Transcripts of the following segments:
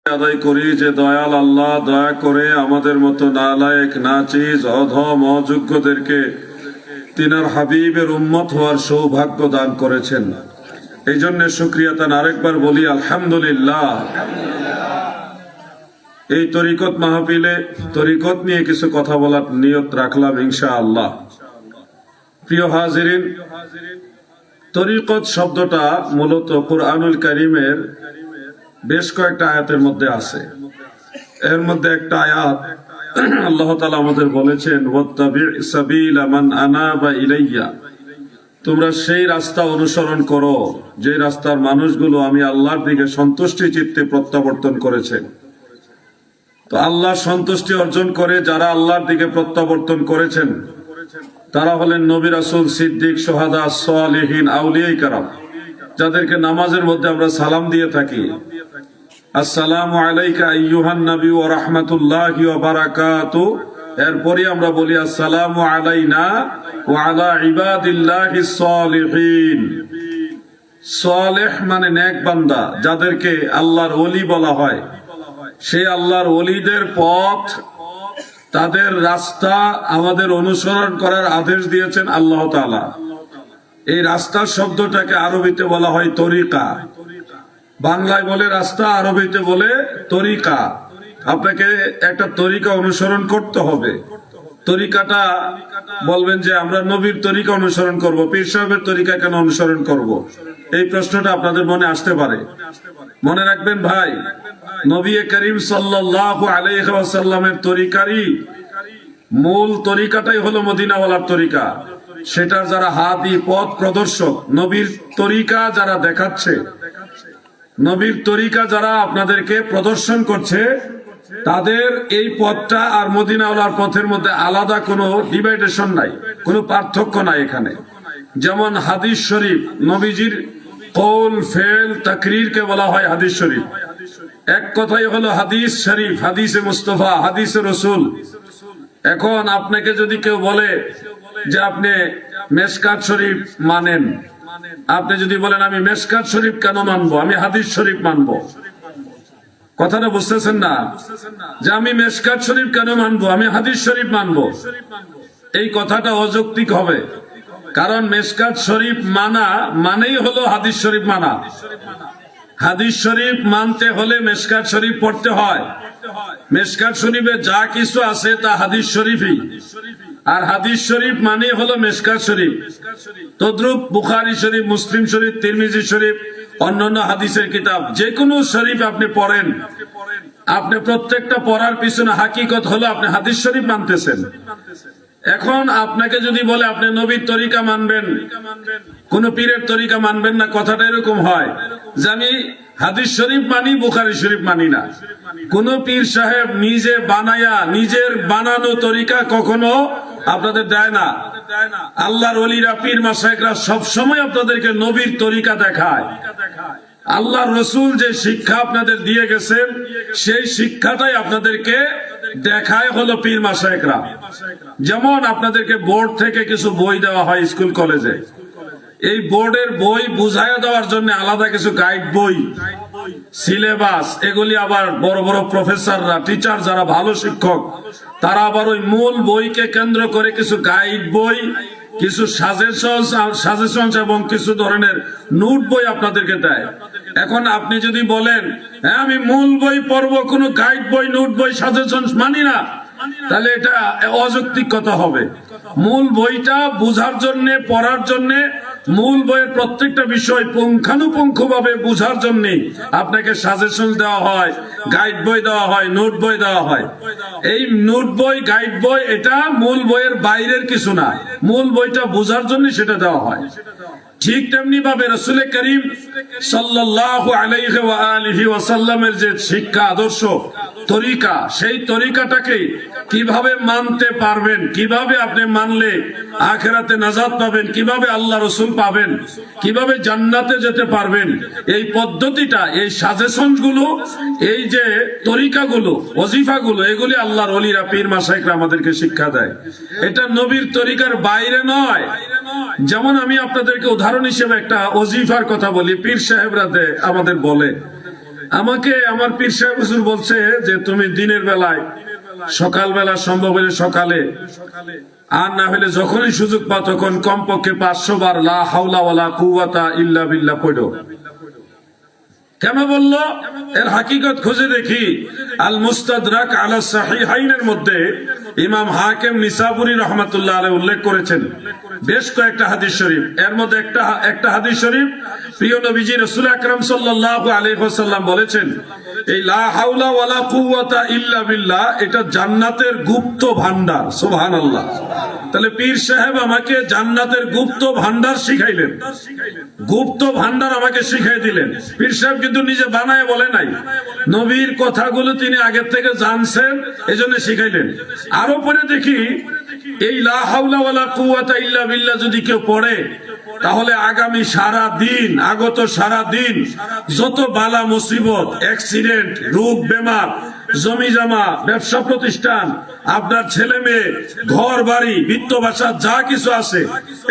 আদায় করি যে দয়াল আল্লাহ দয়া করে আমাদের মতো নালায়েক নাচিজ অধম অযোগ্যদেরকে তিনার হাবিবের উম্মত হওয়ার সৌভাগ্য দান করেছেন। এই জন্য শুকরিয়া তান আরেকবার বলি আলহামদুলিল্লাহ। এই তরিকত মাহফিলে তরিকত নিয়ে কিছু কথা বলার নিয়ত রাখলাম ইনশাআল্লাহ। প্রিয় হাজিরিন, তরিকত শব্দটা মূলত কুরআনুল কারীমের বেশ কয়েকটা আয়াতের মধ্যে আছে। এর মধ্যে একটা আয়াত আল্লাহ তাআলা আমাদের বলেছেন, ওয়াত্তাবি' সাবিলা মান আনাবা ইলাইয়া, তোমরা সেই রাস্তা অনুসরণ করো যে রাস্তার মানুষগুলো আমি আল্লাহর দিকে সন্তুষ্টি চিত্তে প্রত্যাবর্তন করেছে। তো আল্লাহ সন্তুষ্টি অর্জন করে যারা আল্লাহর দিকে প্রত্যাবর্তন করেছেন তারা হলেন নবী রাসূল, সিদ্দিক, শুহাদা, সালিহিন, আউলিয়া কিরাম, যাদেরকে নামাজের মধ্যে আমরা সালাম দিয়ে থাকি, আসসালামু আলাইকা আইয়ুহান নবী ওয়া রাহমাতুল্লাহি ওয়া বারাকাতুহু। এরপরে আমরা বলি আসসালামু আলাইনা ওয়া আলা ইবাদিল্লাহিস সালিহিন। সালেহ মানে নেক বান্দা, যাদেরকে আল্লাহর ওলি বলা হয়। সেই আল্লাহর ওলিদের পথ, তাদের রাস্তা আমাদের অনুসরণ করার আদেশ দিয়েছেন আল্লাহ তাআলা। এই রাস্তার শব্দটাকে আরবিতে বলা হয় তরিকা। বাংলায় বলে রাস্তা, আরবিতে বলে তরিকা। আপনাকে একটা তরিকা অনুসরণ করতে হবে। তরিকাটা বলবেন যে আমরা নবীর তরিকা অনুসরণ করব, পীর সাহেবের তরিকা কেন অনুসরণ করব? এই প্রশ্নটা আপনাদের মনে আসতে পারে। মনে রাখবেন ভাই, নবী করিম সাল্লাল্লাহু আলাইহি ওয়াসাল্লামের তরিকারই মূল তরিকাটাই হলো মদিনাওয়ালার তরিকা। সেটার যারা হাদি, পথ প্রদর্শক, নবীর তরিকা যারা দেখাচ্ছে, নবীর তরিকা যারা আপনাদেরকে প্রদর্শন করছে, তাদের এই পথটা আর মদিনাওয়ালার পথের মধ্যে আলাদা কোনো ডিভাইডেশন নাই, কোনো পার্থক্য নাই এখানে। যেমন হাদিস শরীফ, নবীজির কওল, ফেল, তাকরীরকে বলা হয় হাদিস শরীফ। এক কথাই হলো হাদিস শরীফ, হাদিসে মুস্তাফা, হাদিসে রাসূল। এখন আপনাকে যদি কেউ বলে যে আপনি মেশকাত শরীফ মানেন, আপনি যদি বলেন আমি মেশকাত শরীফ কেন মানবো, আমি হাদিস শরীফ মানবো, কথাটা বুঝতেছেন না? যে আমি মেশকাত শরীফ কেন মানবো, আমি হাদিস শরীফ মানবো, এই কথাটা অযৌক্তিক হবে। কারণ মেশকাত শরীফ মানা মানেই হলো হাদিস শরীফ মানা। হাদিস শরীফ মানতে হলে মেশকাত শরীফ পড়তে হয়। মেশকাত শরীফে যা কিছু আছে তা হাদিস শরীফই, আর হাদিস শরীফ মানে হলো মেশকাত শরীফ। তদ্রুপ বুখারী শরীফ, মুসলিম শরীফ, তিরমিজি শরীফ, অন্যান্য হাদিসের কিতাব, যে কোনো শরীফ আপনি পড়েন, আপনি প্রত্যেকটা পড়ার পিছনে হাকিকত হলো আপনি হাদিস শরীফ মানতেছেন। এখন আপনাকে যদি বলে আপনি নবীর তরিকা মানবেন, কোন পীরের তরিকা মানবেন না, কথাটা এরকম হয় যে আমি হাদিস শরীফ মানি, বুখারী শরীফ মানি না। কোন পীর সাহেব নিজে বানায়া নিজের বানানো তরিকা কখনো আপনাদের দেয় না। আল্লাহর ওলিরা, পীর মাশায়েখরা সবসময় আপনাদেরকে নবীর তরিকা দেখায়। আল্লাহর রাসূল যে শিক্ষা আপনাদের দিয়ে গেছেন, সেই শিক্ষাটাই আপনাদেরকে দেখায় হলো পীর মাশায়েখরা। যেমন আপনাদেরকে বোর্ড থেকে কিছু বই দেওয়া হয় স্কুল কলেজে, এই বোর্ডের বই বুঝাইয়া দেওয়ার জন্য আলাদা কিছু গাইড বই, সিলেবাস, এগুলি আবার বড় বড় প্রফেসররা, টিচার যারা ভালো শিক্ষক, তারা আবার ওই মূল বইকে কেন্দ্র করে কিছু গাইড বই, কিছু সাজেশন এবং কিছু ধরনের নোট বই আপনাদেরকে দেয়। এখন আপনি যদি বলেন হ্যাঁ আমি মূল বই পড়বো, কোনো গাইড বই, নোট বই, সাজেশন মানি না, তাহলে এটা অযৌক্তিক কথা হবে। মূল বইটা বুঝার জন্য, পড়ার জন্য, মূল বইয়ের প্রত্যেকটা বিষয় পুঙ্খানুপুঙ্খ ভাবে বুঝার জন্য আপনাকে সাজেশন দেওয়া হয়, গাইড বই দেওয়া হয়, নোট বই দেওয়া হয়। এই নোট বই, গাইড বই এটা মূল বইয়ের বাইরের কিছু না, মূল বইটা বুঝার জন্য সেটা দেওয়া হয়। ঠিক তেমনি ভাবে রাসূল করিম সাল্লাল্লাহু আলাইহি ওয়া আলিহি ওয়াসাল্লামের যে শিক্ষা, আদর্শ, তরিকা, সেই তরিকাটাকে কিভাবে মানতে পারবেন, কিভাবে আপনি মানলে আখিরাতে নাজাত পাবেন, কিভাবে আল্লাহ রাসূল পাবেন, কিভাবে জান্নাতে যেতে পারবেন, এই পদ্ধতিটা, এই সাজেশন গুলো, এই যে তরিকাগুলো, ওজিফাগুলো, এগুলি আল্লাহর ওলিরা, পীর মাশায়েখরা আমাদেরকে শিক্ষা দেয়। এটা নবীর তরিকার বাইরে নয়। যেমন আমি আপনাদেরকে উদাহরণ হিসেবে একটা ওজিফার কথা বলি, পীর সাহেবরা আমাদের বলে আমাকে আমার পীর সাহেব হুজুর বলছে যে তুমি দিনের বেলায় সকালবেলা সম্ভব হলে সকালে, আর না হলে যখনই সুযোগ পাও তখন কমপক্ষে 500 বার লা হাওলা ওয়ালা কুওয়াতা ইল্লা বিল্লাহ পড়ো। কেন বললো? এর হাকিকত খুঁজে দেখি আল মুস্তাদরাক আলা সাহিহাইনের মধ্যে ইমাম হাকিম নিসাবুরি রহমাতুল্লাহ আলাইহি উল্লেখ করেছেন বেশ কয়েকটা হাদিস শরীফ। এর মধ্যে একটা হাদিস শরীফ প্রিয় নবীজি রাসূল আকরাম সাল্লাল্লাহু আলাইহি ওয়াসাল্লাম বলেছেন, এই লা হাওলা ওয়ালা কুওয়াতা ইল্লা বিল্লাহ এটা জান্নাতের গুপ্ত ভান্ডার। সুবহানাল্লাহ। তাহলে পীর সাহেব আমাকে জান্নাতের গুপ্ত ভান্ডার শিখাইলেন, গুপ্ত ভান্ডার আমাকে শিখাই দিলেন। পীর সাহেব কিন্তু নিজে বানায় বলে নাই, নবীর কথাগুলো তিনি আগের থেকে জানছেন, এজন্য শিখাইলেন। আরো পরে দেখি এই লা হাওলা ওয়ালা কুওয়াতা ইল্লা বিল্লাহ যদি কেউ পড়ে তাহলে আগামী সারা দিন, আগত সারা দিন যত বালা মুসিবত, অ্যাক্সিডেন্ট, রোগ বেমার, জমি জমা, ব্যবসা প্রতিষ্ঠান, আপনার ছেলে মেয়ে, ঘর বাড়ি, বিত্ত বাসা যা কিছু আছে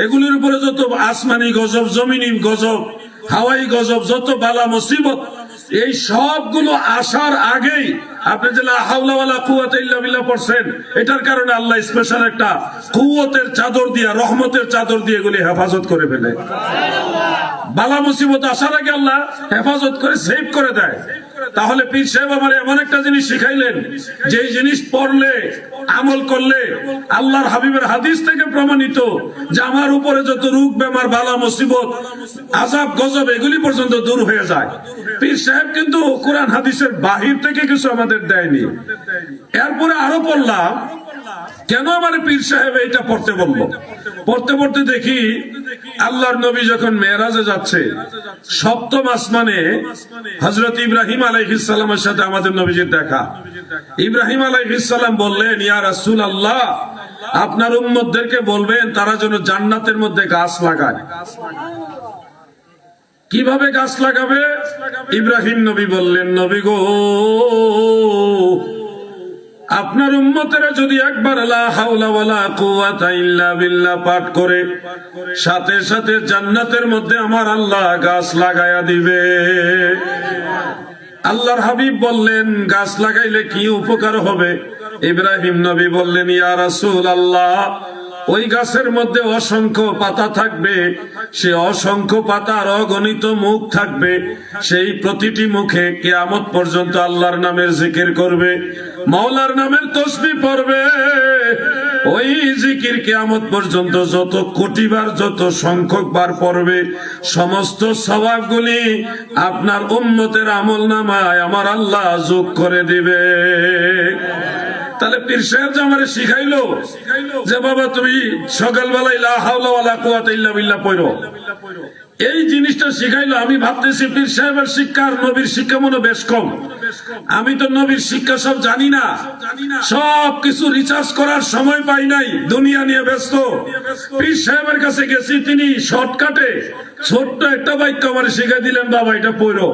এগুলির উপরে যত আসমানি গজব, জমিনি গজব, হাওয়াই গজব, যত বালা মুসিবত, এই সবগুলো আসার আগেই আপনি যে লা হাওলা ওয়ালা কুওয়াতা ইল্লা বিল্লাহ পড়ছেন, এটার কারণে আল্লাহ স্পেশাল একটা কুওয়াতের চাদর দিয়ে, রহমতের চাদর দিয়ে এগুলি হেফাজত করে ফেলে। বালা মুসিবত আসার আগে আল্লাহ হেফাজত করে, সেভ করে দেয়। তাহলে পীর সাহেব আমার এমন একটা জিনিস শিখাইলেন যে জিনিস পড়লে, আমল করলে আল্লাহর হাবিবের হাদিস থেকে প্রমাণিত যে আমার উপরে যত রোগ বেমার, বালা মুসিবত, আযাব গজব এগুলি পর্যন্ত দূর হয়ে যায়। পীর সাহেব কিন্তু কোরআন হাদিসের বাহির থেকে কিছু আমাদের দেয়নি। এরপরে আরো পড়লাম কেন আমার পীর সাহেব এটা পড়তে বললো। পড়তে পড়তে দেখি আল্লাহর নবী যখন মেরাজে যাচ্ছে, 7ম আসমানে হযরত ইব্রাহিম আলাইহিস সালামের সাথে আমাদের নবীজির দেখা। ইব্রাহিম আলাইহিস সালাম বললেন, ইয়া রাসূলুল্লাহ, আপনার উম্মতদেরকে বলবেন তারা যেন জান্নাতের মধ্যে গাছ লাগায়। কিভাবে গাছ লাগাবে? ইব্রাহিম নবী বললেন, নবী গো, আপনার উম্মতেরা যদি একবার লা হাওলা ওয়ালা কুওয়াতা ইল্লা বিল্লাহ পাঠ করে সাথে সাথে জান্নাতের মধ্যে আমার আল্লাহ গাছ লাগায়া দিবে। আল্লাহর হাবিব বললেন, গাছ লাগাইলে কি উপকার হবে? ইব্রাহিম নবী বললেন, ইয়া রাসূলুল্লাহ, ওই গাছের মধ্যে অসংখ্য পাতা থাকবে, সে অসংখ্য পাতার অগণিত মুখ থাকবে, সেই প্রতিটি মুখে কিয়ামত পর্যন্ত আল্লাহর নামের জিকির করবে, মাওলার নামের তাসবিহ পড়বে। ওই জিকির কিয়ামত পর্যন্ত যত কোটিবার, যত সংখ্যক বার পড়বে, সমস্ত সওয়াবগুলি আপনার উম্মতের আমলনামায় আমার আল্লাহ যোগ করে দিবে। তাহলে পীর সাহেব যে আমারে শিখাইলো যে বাবা তুমি সকালবেলায় লা হাওলা ওয়ালা কুওয়াতা ইল্লা বিল্লাহ পড়ো, এই জিনিসটা শিখাইলো। আমি ভাবতেছি পীর সাহেবের শিক্ষা আর নবীর শিক্ষা মনে বেশ কম। আমি তো নবীর শিক্ষা সব জানি না, সব কিছু রিসার্চ করার সময় পাই নাই, দুনিয়া নিয়ে ব্যস্ত। পীর সাহেবের কাছে গেছি, তিনি শর্টকাটে ছোট্ট একটা বাক্য আমার শিখাই দিলেন, বাবা এটা পড়ো।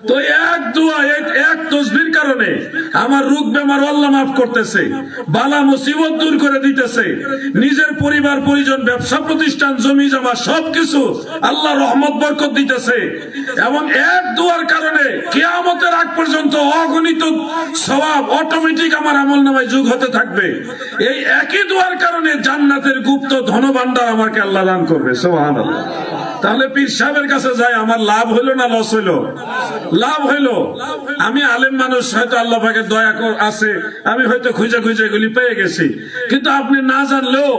তো এক দোয়া, এক তাসবিহর কারণে আমার রোগ বেমার আল্লাহ মাফ করতেছে, বালা মুসিবত দূর করে দিতেছে, নিজের পরিবার পরিজন, ব্যবসা প্রতিষ্ঠান, জমি জমা সবকিছু আল্লাহ রহমত বরকত দিতেছে। এবং এক দোয়ার কারণে কিয়ামতের আগ পর্যন্ত অগণিত সওয়াব অটোমেটিক আমার আমলনামায় যোগ হতে থাকবে। এই একই দোয়ার কারণে জান্নাতের গুপ্ত ধনভাণ্ডার আমাকে আল্লাহ দান করবে। সুবহানাল্লাহ। তাহলে পীর সাহেবের কাছে যাই, আমার লাভ হইলো না লস হইলো? লাভ হইলো। আমি আলেম মানুষ, হয়তো আল্লাহ পাকের দয়া আছে, আমি হয়তো খুঁজে খুঁজে এগুলি পেয়ে গেছি। কিন্তু আপনি না জানলেও,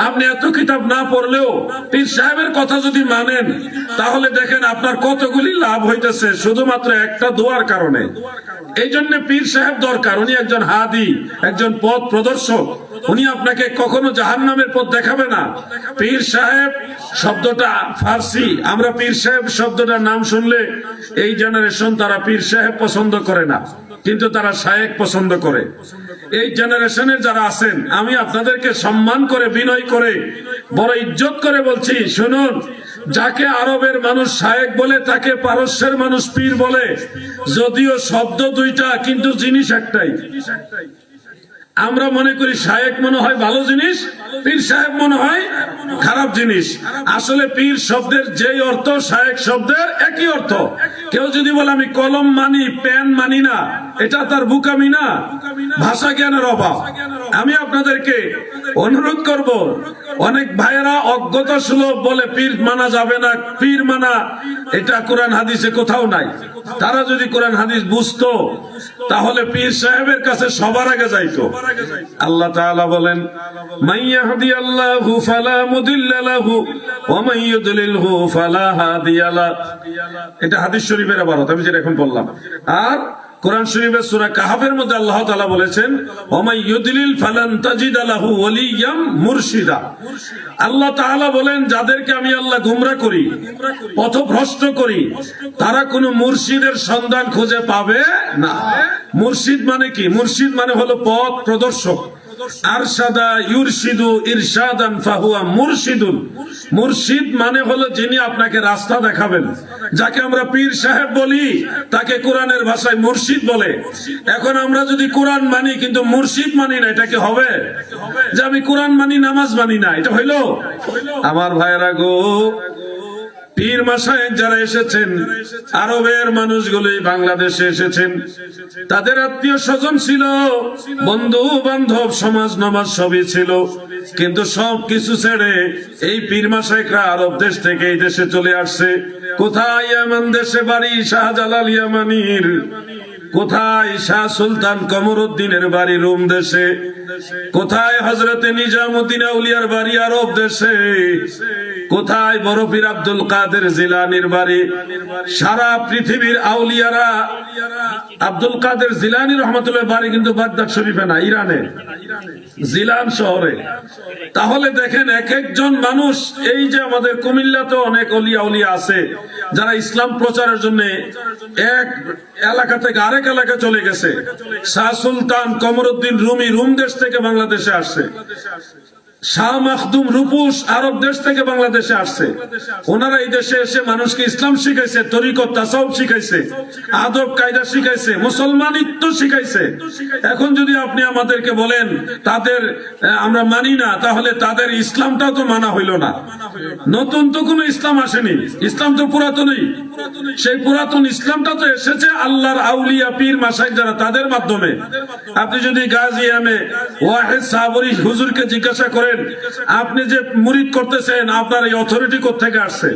আপনি এত কিতাব না পড়লেও পীর সাহেবের কথা যদি মানেন, তাহলে দেখেন আপনার কতগুলি লাভ হইতেছে শুধুমাত্র একটা দোয়ার কারণে। এই জন্য পীর সাহেব দরকার। উনি একজন হাদি, একজন পথ প্রদর্শক। উনি আপনাকে কখনো জাহান্নামের পথ দেখাবে না। পীর সাহেব শব্দটা ফার্সি, আমরা পীর সাহেব শব্দটার নাম শুনলে এই জেনারেশন তারা পীর সাহেব পছন্দ করে না, কিন্তু তারা শায়েখ পছন্দ করে। এই জেনারেশনের যারা আছেন, আমি আপনাদেরকে সম্মান করে, বিনয় করে, বড় ইজ্জত করে বলছি, শুনুন, যাকে আরবের মানুষ শায়েখ বলে তাকে পারস্যের মানুষ পীর বলে। যদিও শব্দ দুইটা, কিন্তু জিনিস একটাই। আমরা মনে করি শায়েখ মনে হয় ভালো জিনিস, পীর সাহেব মনে হয় খারাপ জিনিস। আসলে পীর শব্দের যেই অর্থ শায়েখ শব্দের একই অর্থ। কেউ যদি বলে আমি কলম মানি পেন মানি না, এটা তার বুকামি না, ভাষা জ্ঞানের অভাব। আমি আপনাদেরকে অনুরোধ করব, অনেক ভাইয়েরা অজ্ঞতা সুলভ বলে পীর মানা যাবে না, পীর মানা এটা কোরআন হাদিসে কোথাও নাই। তারা যদি কোরআন হাদিস বুঝতো তাহলে পীর সাহেবের কাছে সবার আগে যাইতো। আল্লাহ তাআলা বলেন, মাইয়াহদিয়াল্লাহু ফালা মুদিল্লা লাহু ওয়া মান ইউদ্লিলহু ফালা হাদিয়া লা। এটা হাদিস শরীফের ইবারত, আমি যেটা এখন বললাম। আর কোরআন শরীফের সূরা কাহফের মধ্যে আল্লাহ তাআলা বলেছেন, ওয়া মান ইউদ্লিল ফালান তাজিদা লাহু ওয়ালিয়াম মুরশিদা। আল্লাহ তাআলা বলেন, যাদেরকে আমি আল্লাহ গোমরাহ করি, পথভ্রষ্ট করি, তারা কোনো মুর্শিদের সন্ধান খুঁজে পাবে না। মুর্শিদ মানে কি? মুর্শিদ মানে হলো পথ প্রদর্শক। আরশাদা ইউরশিদু ইরশাদান ফাহুয়া মুরশিদুন। মুর্শিদ মানে হলো যিনি আপনাকে রাস্তা দেখাবেন। যাকে আমরা পীর সাহেব বলি তাকে কোরআনের ভাষায় মুর্শিদ বলে। এখন আমরা যদি কোরআন মানি কিন্তু মুর্শিদ মানি না, এটা কি হবে? যে আমি কোরআন মানি নামাজ মানি না, এটা হইলো? আমার ভাইরা গো, পীর মাশায়েখ যারা এসেছেন, আরবের মানুষগুলি বাংলাদেশে এসেছেন, তাদের আত্মীয় স্বজন ছিল, বন্ধু বান্ধব, সমাজ নমাজ সবই ছিল, কিন্তু সব কিছু ছেড়ে এই পীর মাশায়েখরা আরব দেশ থেকে এই দেশে চলে আসছে। কোথায়? ইয়ামান দেশে বাড়ি শাহজালাল ইয়ামানির, কোথায় শাহ সুলতান কমরউদ্দিনের বাড়ি রোম দেশে, কোথায় হযরতে নিজামউদ্দিন আউলিয়ার বাড়ি আরব দেশে, কোথায় বড় পীর আব্দুল কাদের জিলানীর বাড়ি। সারা পৃথিবীর আউলিয়ারা, আব্দুল কাদের জিলানী রহমাতুল্লাহ বাড়ি কিন্তু বাগদাদ শরীফে না, ইরানে, জিলান শহরে। তাহলে দেখেন এক একজন মানুষ, এই যে আমাদের কুমিল্লাতে অনেক অলিয়া উলিয়া আছে যারা ইসলাম প্রচারের জন্য এক এলাকা থেকে আরেক এলাকা চলে গেছে। শাহ সুলতান কমরউদ্দিন রুমি রুম দেশ থেকে বাংলাদেশে আসছে। শাহ মাখদুম রূপুস আরব দেশ থেকে বাংলাদেশে আসছে। ওনারা এই দেশে এসে মানুষকে ইসলাম শিখাইছে, তরিকত তাসাউফ শিখাইছে, আদব কায়দা শিখাইছে, মুসলমানিত্ব শিখাইছে। এখন যদি আপনি আমাদেরকে বলেন তাদের আমরা মানি না, তাহলে তাদের ইসলামটাও তো মানা হইল না। নতুন তো কোনো ইসলাম আসেনি, ইসলাম তো পুরাতনই। সেই পুরাতন ইসলামটা তো এসেছে আল্লাহর আউলিয়া পীর মাশায়েখ যারা, তাদের মাধ্যমে। আপনি যদি গাজী এমএ ওয়াহিদ সাবরী হুজুরকে জিজ্ঞাসা করেন, আপনি যে মুরিদ করতেছেন আপনার এই অথরিটি কোত্থেকে আসছে?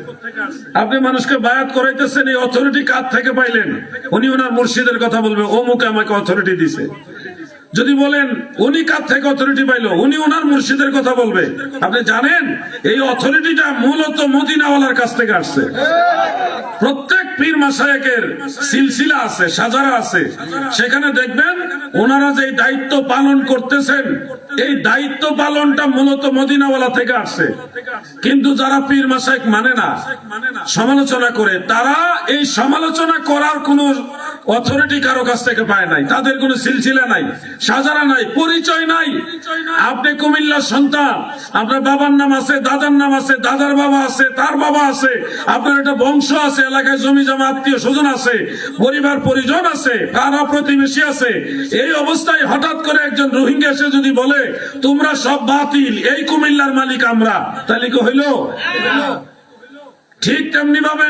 আপনি মানুষকে বায়াত করাইতেছেন, এই অথরিটি কার থেকে পাইলেন? উনি ওনার মুর্শিদের কথা বলবে, ও মুখে আমাকে অথরিটি দিছে। যদি বলেন উনি কার থেকে অথরিটি পাইলো, উনি ওনার মুর্শিদের কথা বলবে। আপনি জানেন এই অথরিটিটা মূলত মদিনাওয়ালার কাছ থেকে আসছে। প্রত্যেক পীর মাশায়েখের সিলসিলা আছে, সাজারা আছে, সেখানে দেখবেন ওনারা যে দায়িত্ব পালন করতেছেন, এই দায়িত্ব পালনটা মূলত মদিনাওয়ালা থেকে আসছে। কিন্তু যারা পীর মাশায়েখ মানে না, সমালোচনা করে, তারা এই সমালোচনা করার কোন অথরিটি কারো কাছ থেকে পায় নাই। তাদের কোনো সিলসিলা নাই, সাজারা নাই, পরিচয় নাই। আপনি কুমিল্লার সন্তান, আপনার বাবার নাম আছে, দাদার নাম আছে, দাদার বাবা আছে, তার বাবা আছে, আপনার একটা বংশ আছে, এলাকায় জমি জমা আত্মীয় স্বজন আছে, পরিবার পরিজন আছে, পাড়া প্রতিবেশী আছে। এই অবস্থায় হঠাৎ করে একজন রোহিঙ্গা এসে যদি বলে তোমরা সব বাতিল, এই কুমিল্লার মালিক আমরা, তাহলে কি হইল? ঠিক তেমনি ভাবে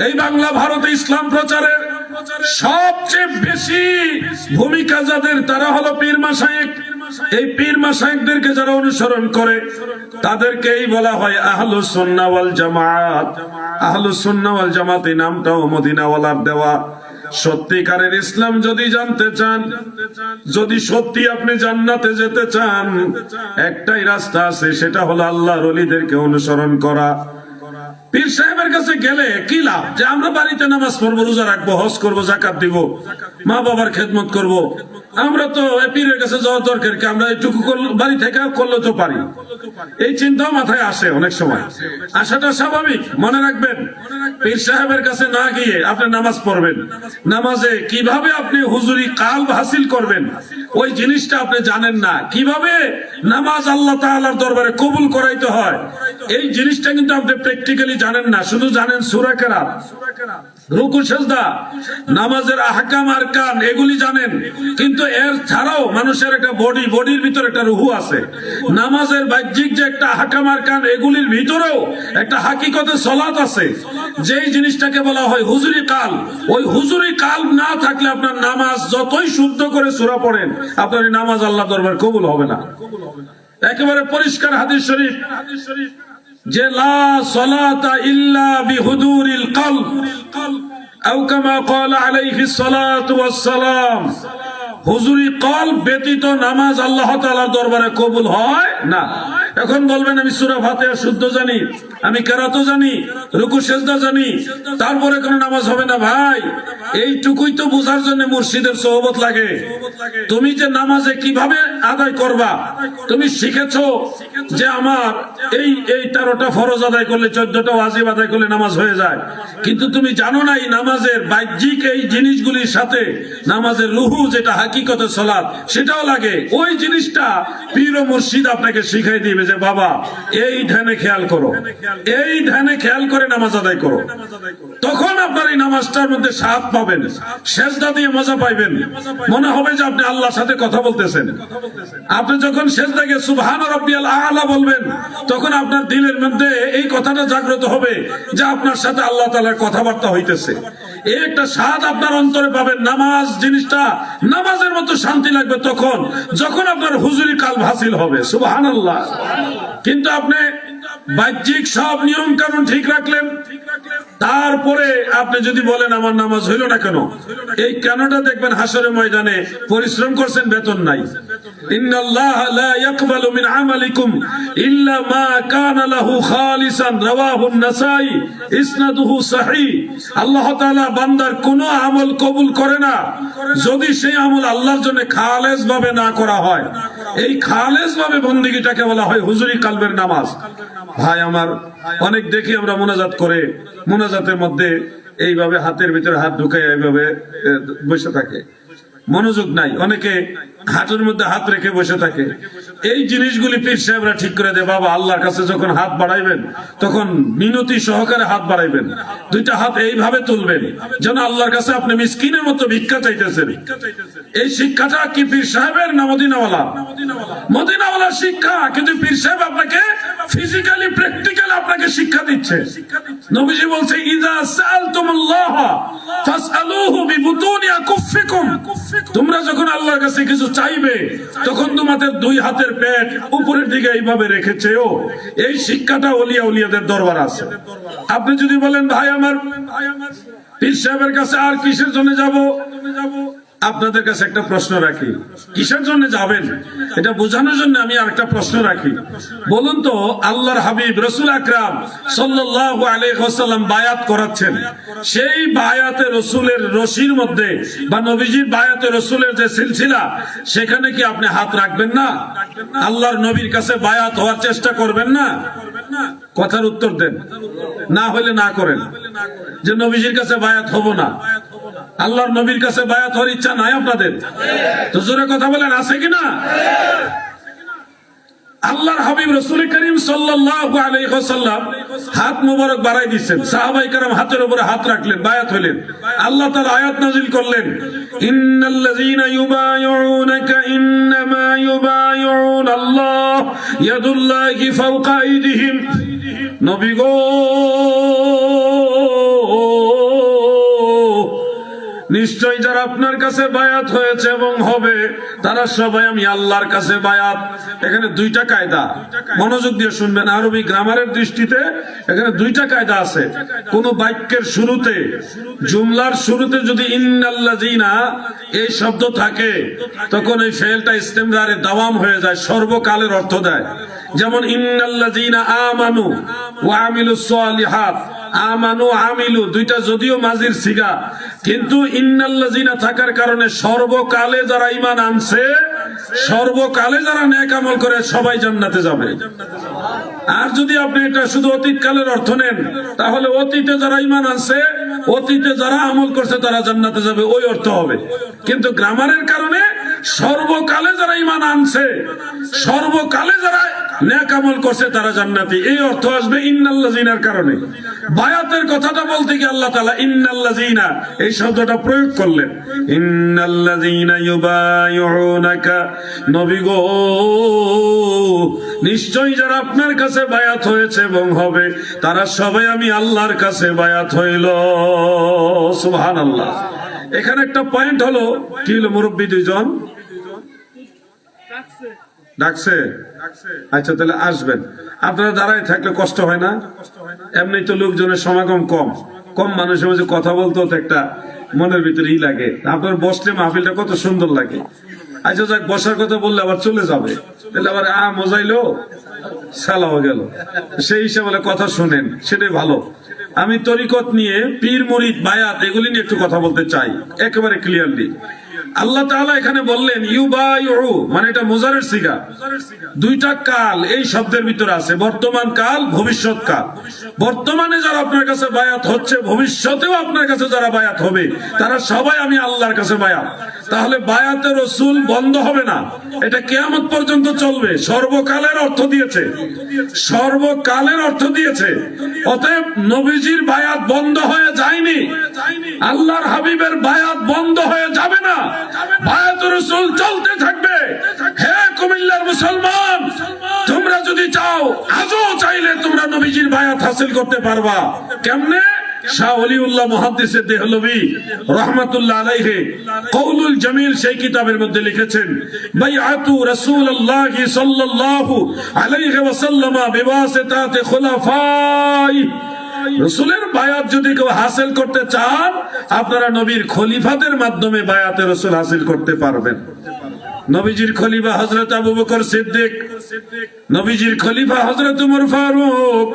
এই বাংলা ভারতে ইসলাম প্রচারের সবচেয়ে বেশি ভূমিকা যাদের, তারা হলো পীর মাশায়েখ। এই পীর মাশায়েখদেরকে যারা অনুসরণ করে তাদেরকেই বলা হয় আহলুস সুন্নাহ ওয়াল জামাত। আহলুস সুন্নাহ ওয়াল জামাত এই নামটাও মদিনাওয়ালার দেওয়া। সত্যিকারের ইসলাম যদি জানতে চান, যদি সত্যি আপনি জান্নাতে যেতে চান, একটাই রাস্তা আছে, সেটা হলো আল্লাহর ওলিদেরকে অনুসরণ করা। পীর সাহেবের কাছে গেলে কি লাভ? যে আমরা বাড়িতে নামাজ পড়বো, রোজা রাখবো, হজ করবো, যাকাত দিব, মা বাবার খেদমত করব। আমরা তো পীরের কাছে যাওয়ার দরকার কি? আমরা এইটুকু বাড়ি থেকে করলে তো পারি। এই চিন্তাও মাথায় আসে অনেক সময়। আসাটা স্বাভাবিক। মনে রাখবেন, পীর সাহেবের কাছে না গিয়ে আপনি নামাজ পড়বেন, নামাজে কিভাবে আপনি হুজুরি কালব হাসিল করবেন ওই জিনিসটা আপনি জানেন না। কিভাবে নামাজ আল্লাহ তাআলার দরবারে কবুল করাইতে হয় এই জিনিসটা কিন্তু আপনি প্র্যাকটিক্যালি জানেন না। শুধু জানেন সূরা কেরাত, রুকু সেজদা, নামাজের আহকাম আরকান এগুলি জানেন, কিন্তু এর ছাড়াও মানুষের একটা বডির ভিতরে একটা রুহু আছে। নামাজের বাহ্যিক যে একটা আহকাম আরকান এগুলির ভিতরেও একটা হাকিকতে সলাত আছে, যেই জিনিসটাকে বলা হয় হুজুরি কাল। ওই হুজুরি কাল না থাকলে আপনার নামাজ যতই শুদ্ধ করে সূরা পড়েন, আপনার এই নামাজ আল্লাহ দরবার কবুল হবে না। একেবারে পরিষ্কার হাদিস শরীফ যে লা সালাতা ইল্লা বিহুদুরিল কলব আও কামা ক্বালা আলাইহিস সালাতু ওয়াস সালাম, হুজুরি কলব ব্যতীত নামাজ আল্লাহ তাআলার দরবারে কবুল হয় না। এখন বলবেন আমি সূরা ফাতিহা শুদ্ধ জানি, আমি কেরাতও জানি, রুকু সেজদা জানি, তারপরে কোন নামাজ হবে না। ভাই, এইটুকুই তো বোঝার জন্য মুর্শিদের সোহবত লাগে। তুমি যে নামাজে কিভাবে আদায় করবা, তুমি শিখেছো যে আমার এই 13টা ফরজ আদায় করলে 14টা ওয়াজিব আদায় করলে নামাজ হয়ে যায়, কিন্তু তুমি জানো না এই নামাজের বাহ্যিক এই জিনিসগুলির সাথে নামাজের রুহু যেটা হাকিকতে সালাত সেটাও লাগে। ওই জিনিসটা পীর ও মুর্শিদ আপনাকে শিখাই দিবে যে বাবা এই ধ্যানে খেয়াল করো, এই ধ্যানে খেয়াল করে নামাজ আদায় করো। তখন আপনার এই নামাজটার মধ্যে স্বাদ পাবেন, সেজদা দিয়ে মজা পাইবেন, মনে হবে যে আপনি আল্লাহর সাথে কথা বলতেছেন। আপনি যখন সেজদাকে সুবহান রাব্বিয়াল আ'লা বলবেন, তখন আপনার দিলের মধ্যে এই কথাটা জাগ্রত হবে যে আপনার সাথে আল্লাহ তাআলার কথাবার্তা হইতেছে। এই একটা স্বাদ আপনার অন্তরে পাবেন। নামাজ জিনিসটা নামাজের মতো শান্তি লাগবে তখন যখন আপনার হুজুরি কালব হাসিল হবে। সুবহানাল্লাহ। কিন্তু আপনি বাহ্যিক সব নিয়ম কানুন ঠিক রাখলেন, তারপরে আপনি যদি বলেন আমার নামাজ হইল না কেন, এই কেনটা দেখবেন হাসরের ময়দানে। পরিশ্রম করছেন, বেতন নাই। ইন্নাল্লাহা লা ইয়াকবালু মিন আমালিকুম ইল্লা মা কানা লাহু খালিসান, রাওয়াহু আন-নাসাই, ইসনাদুহু সহিহ। আল্লাহ তাআলা বান্দার কোন আমল কবুল করে না যদি সেই আমল আল্লাহর জন্য খালেস ভাবে না করা হয়। এই খালেস ভাবে বন্দেগীটাকে বলা হয় হুজুরি কালবের নামাজ। ভাই আমার, অনেক দেখি আমরা মোনাজাত করে, মোনাজাতের মধ্যে এইভাবে হাতের ভিতরে হাত ঢুকায় এইভাবে বসে থাকে, মনোযোগ নাই। অনেকে হাতের মধ্যে হাত রেখে বসে থাকে। এই জিনিসগুলি পীর সাহেবরা ঠিক করে দেয়। বাবা, আল্লাহর কাছে যখন হাত বাড়াইবেন তখন মিনতি সহকারে হাত বাড়াইবেন, দুইটা হাত এইভাবে তুলবেন যেন আল্লাহর কাছে আপনি মিসকিনের মতো ভিক্ষা চাইতেছেন। এই শিক্ষাটা কি পীর সাহেবের না মদিনাওয়ালা? মদিনাওয়ালার শিক্ষা, কিন্তু পীর সাহেব আপনাকে ফিজিক্যালি প্র্যাকটিক্যাল আপনাকে শিক্ষা দিচ্ছে। নবীজি বলছে ইযা সাআলতুমুল্লাহ ফাসআলুহু বিবুতুনি আকুফিকুম, তোমরা যখন আল্লাহর কাছে কিছু চাইবে তখন তোমাদের দুই হাতের পেট উপরের দিকে এইভাবে রেখেছেও। এই শিক্ষাটা ওলিয়া উলিয়াদের দরবার আছে। আপনি যদি বলেন ভাই আমার পীর সাহেবের কাছে আর কিসের জন্য যাব, আপনাদের কাছে একটা প্রশ্ন রাখি, কিসের জন্য যাবেন এটা বোঝানোর জন্য আমি আরেকটা প্রশ্ন রাখি। বলুন তো, আল্লাহর হাবিব রাসূল আকরাম সাল্লাল্লাহু আলাইহি ওয়াসাল্লাম বায়াত করাচ্ছেন, সেই বায়াতে রাসূলের রশির মধ্যে বা নবীজির বায়াতে রাসূলের যে সিলসিলা, সেখানে কি আপনি হাত রাখবেন না? আল্লাহর নবীর কাছে বায়াত হওয়ার চেষ্টা করবেন না? কথার উত্তর দেন। না হলে না করেন, যে নবীজির কাছে বায়াত হব না। আল্লাহর নবীর কাছে বায়াত হওয়ার ইচ্ছা নাই আপনাদের? তো জোরে কথা বলেন, আছে কিনা? আল্লাহর হাবিব রাসূল করিম সাল্লাল্লাহু আলাইহি ওয়াসাল্লাম হাত মোবারক বাড়াই দিয়েছেন, সাহাবায়ে কেরাম হাতের উপরে হাত রাখলেন, বায়াত হলেন। আল্লাহ তাআলা আয়াত নাযিল করলেন, ইন্নাল্লাযীনা ইউবাইউনাকা ইন্নামা ইউবাইউনা আল্লাহ ইয়াদুল্লাহি ফাওকা আইদিহিম। নবী গো, নিশ্চয় যারা আপনার কাছে বায়াত হয়েছে এবং হবে তারা সবাই আমি আল্লাহর কাছে বায়াত। এখানে দুইটা কায়দা, মনোযোগ দিয়ে শুনবেন। আরবি গ্রামারের দৃষ্টিতে এখানে দুইটা কায়দা আছে। কোন বাক্যের শুরুতে, জুমলার শুরুতে যদি ইন্নাল্লাযীনা এই শব্দ থাকে, তখন এই ফেলটা ইস্তেমরারে দাওয়াম হয়ে যায়, সর্বকালের অর্থ দেয়। যেমন ইন্নাল্লাযীনা আমানু ওয়া আমিলুস সালিহাত, আমানু আমিলু দুইটা যদিও মাজির সিগা, কিন্তু ইন্নাল্লাযীনা থাকার কারণে সর্বকালে যারা ঈমান আনছে, সর্বকালে যারা নেক আমল করে সবাই জান্নাতে যাবে। আর যদি আপনি এটা শুধু অতীতকালের অর্থ নেন, তাহলে অতীতে যারা ঈমান আনছে, অতীতে যারা আমল করছে তারা জান্নাতে যাবে, ওই অর্থ হবে। কিন্তু গ্রামারের কারণে সর্বকালে যারা ঈমান আনছে, সর্বকালে যারা নেক আমল করছে তারা জান্নাতি, এই অর্থ আসবে ইন্নাল্লাযিনার কারণে। বায়াতের কথাটা বলতে গিয়ে আল্লাহ তাআলা ইন্নাল্লাযিনা এই শব্দটা প্রয়োগ করলেন। ইন্নাল্লাযিনা ইউবাইউনাকা, নবী গো নিশ্চয়ই যারা আপনার কাছে বায়াত হয়েছে এবং হবে তারা সবাই আমি আল্লাহর কাছে বায়াত হইল। সুবহানাল্লাহ। এখানে একটা পয়েন্ট হলো, কি হলো, মুরব্বী দুইজন ডাকছে, আচ্ছা তাহলে আসবেন। আপনারা দাঁড়ায় থাকলে কষ্ট হয় না? এমনি তো লোকজনের সমাগম কম, কম মানুষের মাঝে কথা বলতেও তো একটা মনের ভিতরে লাগে। আপনার বসলে মাহফিলটা কত সুন্দর লাগে। আচ্ছা যাক, বসার কথা বললে আবার চলে যাবে, তাহলে আবার মজাইলো সালাও গেল, সেই হিসাবে কথা শুনেন, সেটাই ভালো। আমি তরিকত নিয়ে, পীর মুরিদ, বায়াত এগুলি নিয়ে একটু কথা বলতে চাই একেবারে ক্লিয়ারলি। আল্লাহ তাআলা এখানে বললেন ইউবাইউ, মানে এটা মুজারের সিগা। দুইটা কাল এই শব্দের ভিতরে আছে, বর্তমান কাল, ভবিষ্যৎ কাল। বর্তমানে যারা আপনার কাছে বায়াত হচ্ছে, ভবিষ্যতেও আপনার কাছে যারা বায়াত হবে, তারা সবাই আমি আল্লাহর কাছে বায়াত। তাহলে বায়াতের রসুল বন্ধ হবে না, এটা কিয়ামত পর্যন্ত চলবে। সর্বকালের অর্থ দিয়েছে, সর্বকালের অর্থ দিয়েছে। অতএব নবীজির বায়াত বন্ধ হয়ে যায়নি, আল্লাহর হাবিবের বায়াত বন্ধ হয়ে যাবে না, বায়াতুর রাসূল চলতে থাকবে। হে কুমিল্লার মুসলমান, তোমরা যদি চাও, আজও চাইলে তোমরা নবীজির বায়াত হাসিল করতে পারবা। কেমনে? শাহ ওলিউল্লাহ মুহাদ্দিসে দেহলভী রাহমাতুল্লাহ আলাইহি কওলুল জামিল সেই কিতাবের মধ্যে লিখেছেন, বাইআতু রাসূলুল্লাহ সাল্লাল্লাহু আলাইহি ওয়াসাল্লাম বিওয়াসিতাতি খুলাফাই, রাসূলের বায়াত যদি কেউ হাসিল করতে চান, আপনারা নবীর খলিফাদের মাধ্যমে বায়াতে রাসূল হাসিল করতে পারবেন। নবীজির খলিফা হযরত আবু বকর সিদ্দিক, নবীজির খলিফা হযরত উমর ফারুক,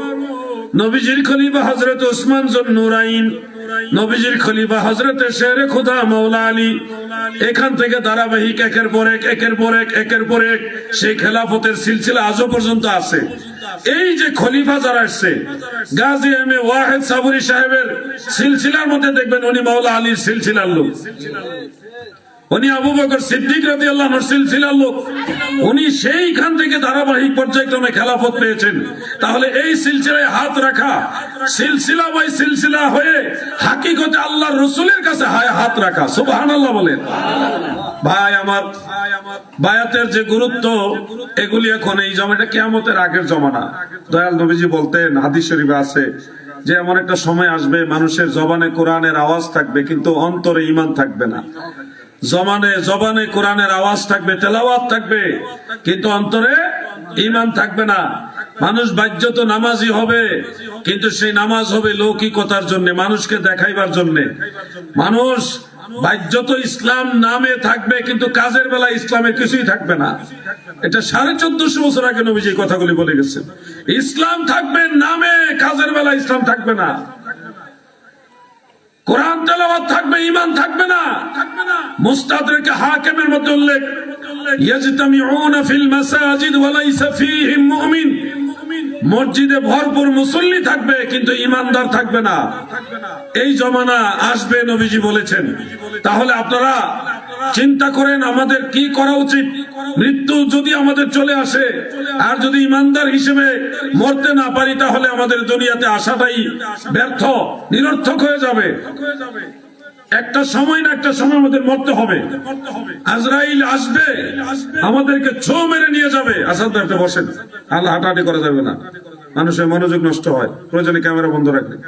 নবীজির খলিফা হযরত উসমান যুন্নুরাইন, নবীজির খলিফা হযরত শেরে খুদা মাওলা আলী। এখান থেকে ধারাবাহিক একের পর এক, একের পর এক, একের পর এক সেই খেলাফতের সিলসিলা আজও পর্যন্ত আছে। এই যে খলিফা যারা আসছে, গাজী এম এ ওয়াহেদ সাবুরি সাহেবের সিলসিলার মধ্যে দেখবেন উনি মাওলা আলীর সিলসিলার লোক, উনি আবু বকর সিদ্দিক রাদিয়াল্লাহু আনহুর সিলসিলার লোক, উনি সেইখান থেকে ধারাবাহিক পর্যায়ক্রমে খেলাফত পেয়েছেন। তাহলে এই সিলসিলায় হাত রাখা, সিলসিলা বাই সিলসিলা হয়ে হাকিকতে আল্লাহর রাসূলের কাছে হাত রাখা। সুবহানাল্লাহ বলেন। ভাই আমার, বায়াতের যে গুরুত্ব, এগুলি এখন এই জমাটা কিয়ামতের আগের জমানা। দয়াল নবীজি বলতেন, হাদিস শরীফে আছে যে এমন একটা সময় আসবে, মানুষের জবানে কোরআনের আওয়াজ থাকবে কিন্তু অন্তরে ঈমান থাকবে না। জবানে কোরআনের আওয়াজ থাকবে, তেলাওয়াত থাকবে, কিন্তু অন্তরে ঈমান থাকবে না। মানুষ বাহ্যত নামাজি হবে, কিন্তু সেই নামাজ হবে লৌকিকতার জন্য, মানুষকে দেখাইবার জন্য। মানুষ বাহ্যত ইসলাম নামে থাকবে, কিন্তু কাজের বেলা ইসলামের কিছুই থাকবে না। এটা 1450 বছর আগে নবীজি কথাগুলি বলে গেছেন। ইসলাম থাকবে নামে, কাজের বেলা ইসলাম থাকবে না। কোরআন তেলাওয়াত থাকবে, ঈমান থাকবে না। মুস্তাদরিক হাকিমের মধ্যে উল্লেখ, ইয়াজতামিউনা ফিল মাসাজিদ ওয়া লাইসা ফীহিম মুমিন, মসজিদে ভরপুর মুসল্লি থাকবে কিন্তু ঈমানদার থাকবে না। এই জমানা আসবে নবীজি বলেছেন। তাহলে আপনারা চিন্তা করেন আমাদের কি করা উচিত। মৃত্যু যদি আমাদের চলে আসে, আর যদি ঈমানদার হিসেবে মরতে না পারি, তাহলে আমাদের দুনিয়াতে আসাটাই ব্যর্থ, নিরর্থক হয়ে যাবে। একটা সময় না একটা সময় আমাদের মরতে হবে। আজরাইল আসবে, আমাদেরকে ছো মেরে নিয়ে যাবে। আসাদ একটা বসেন, আল্লাহ হাঁটাহাঁটি করা যাবে না, মানুষের মনোযোগ নষ্ট হয়। প্রয়োজনে ক্যামেরা বন্ধ রাখবেন।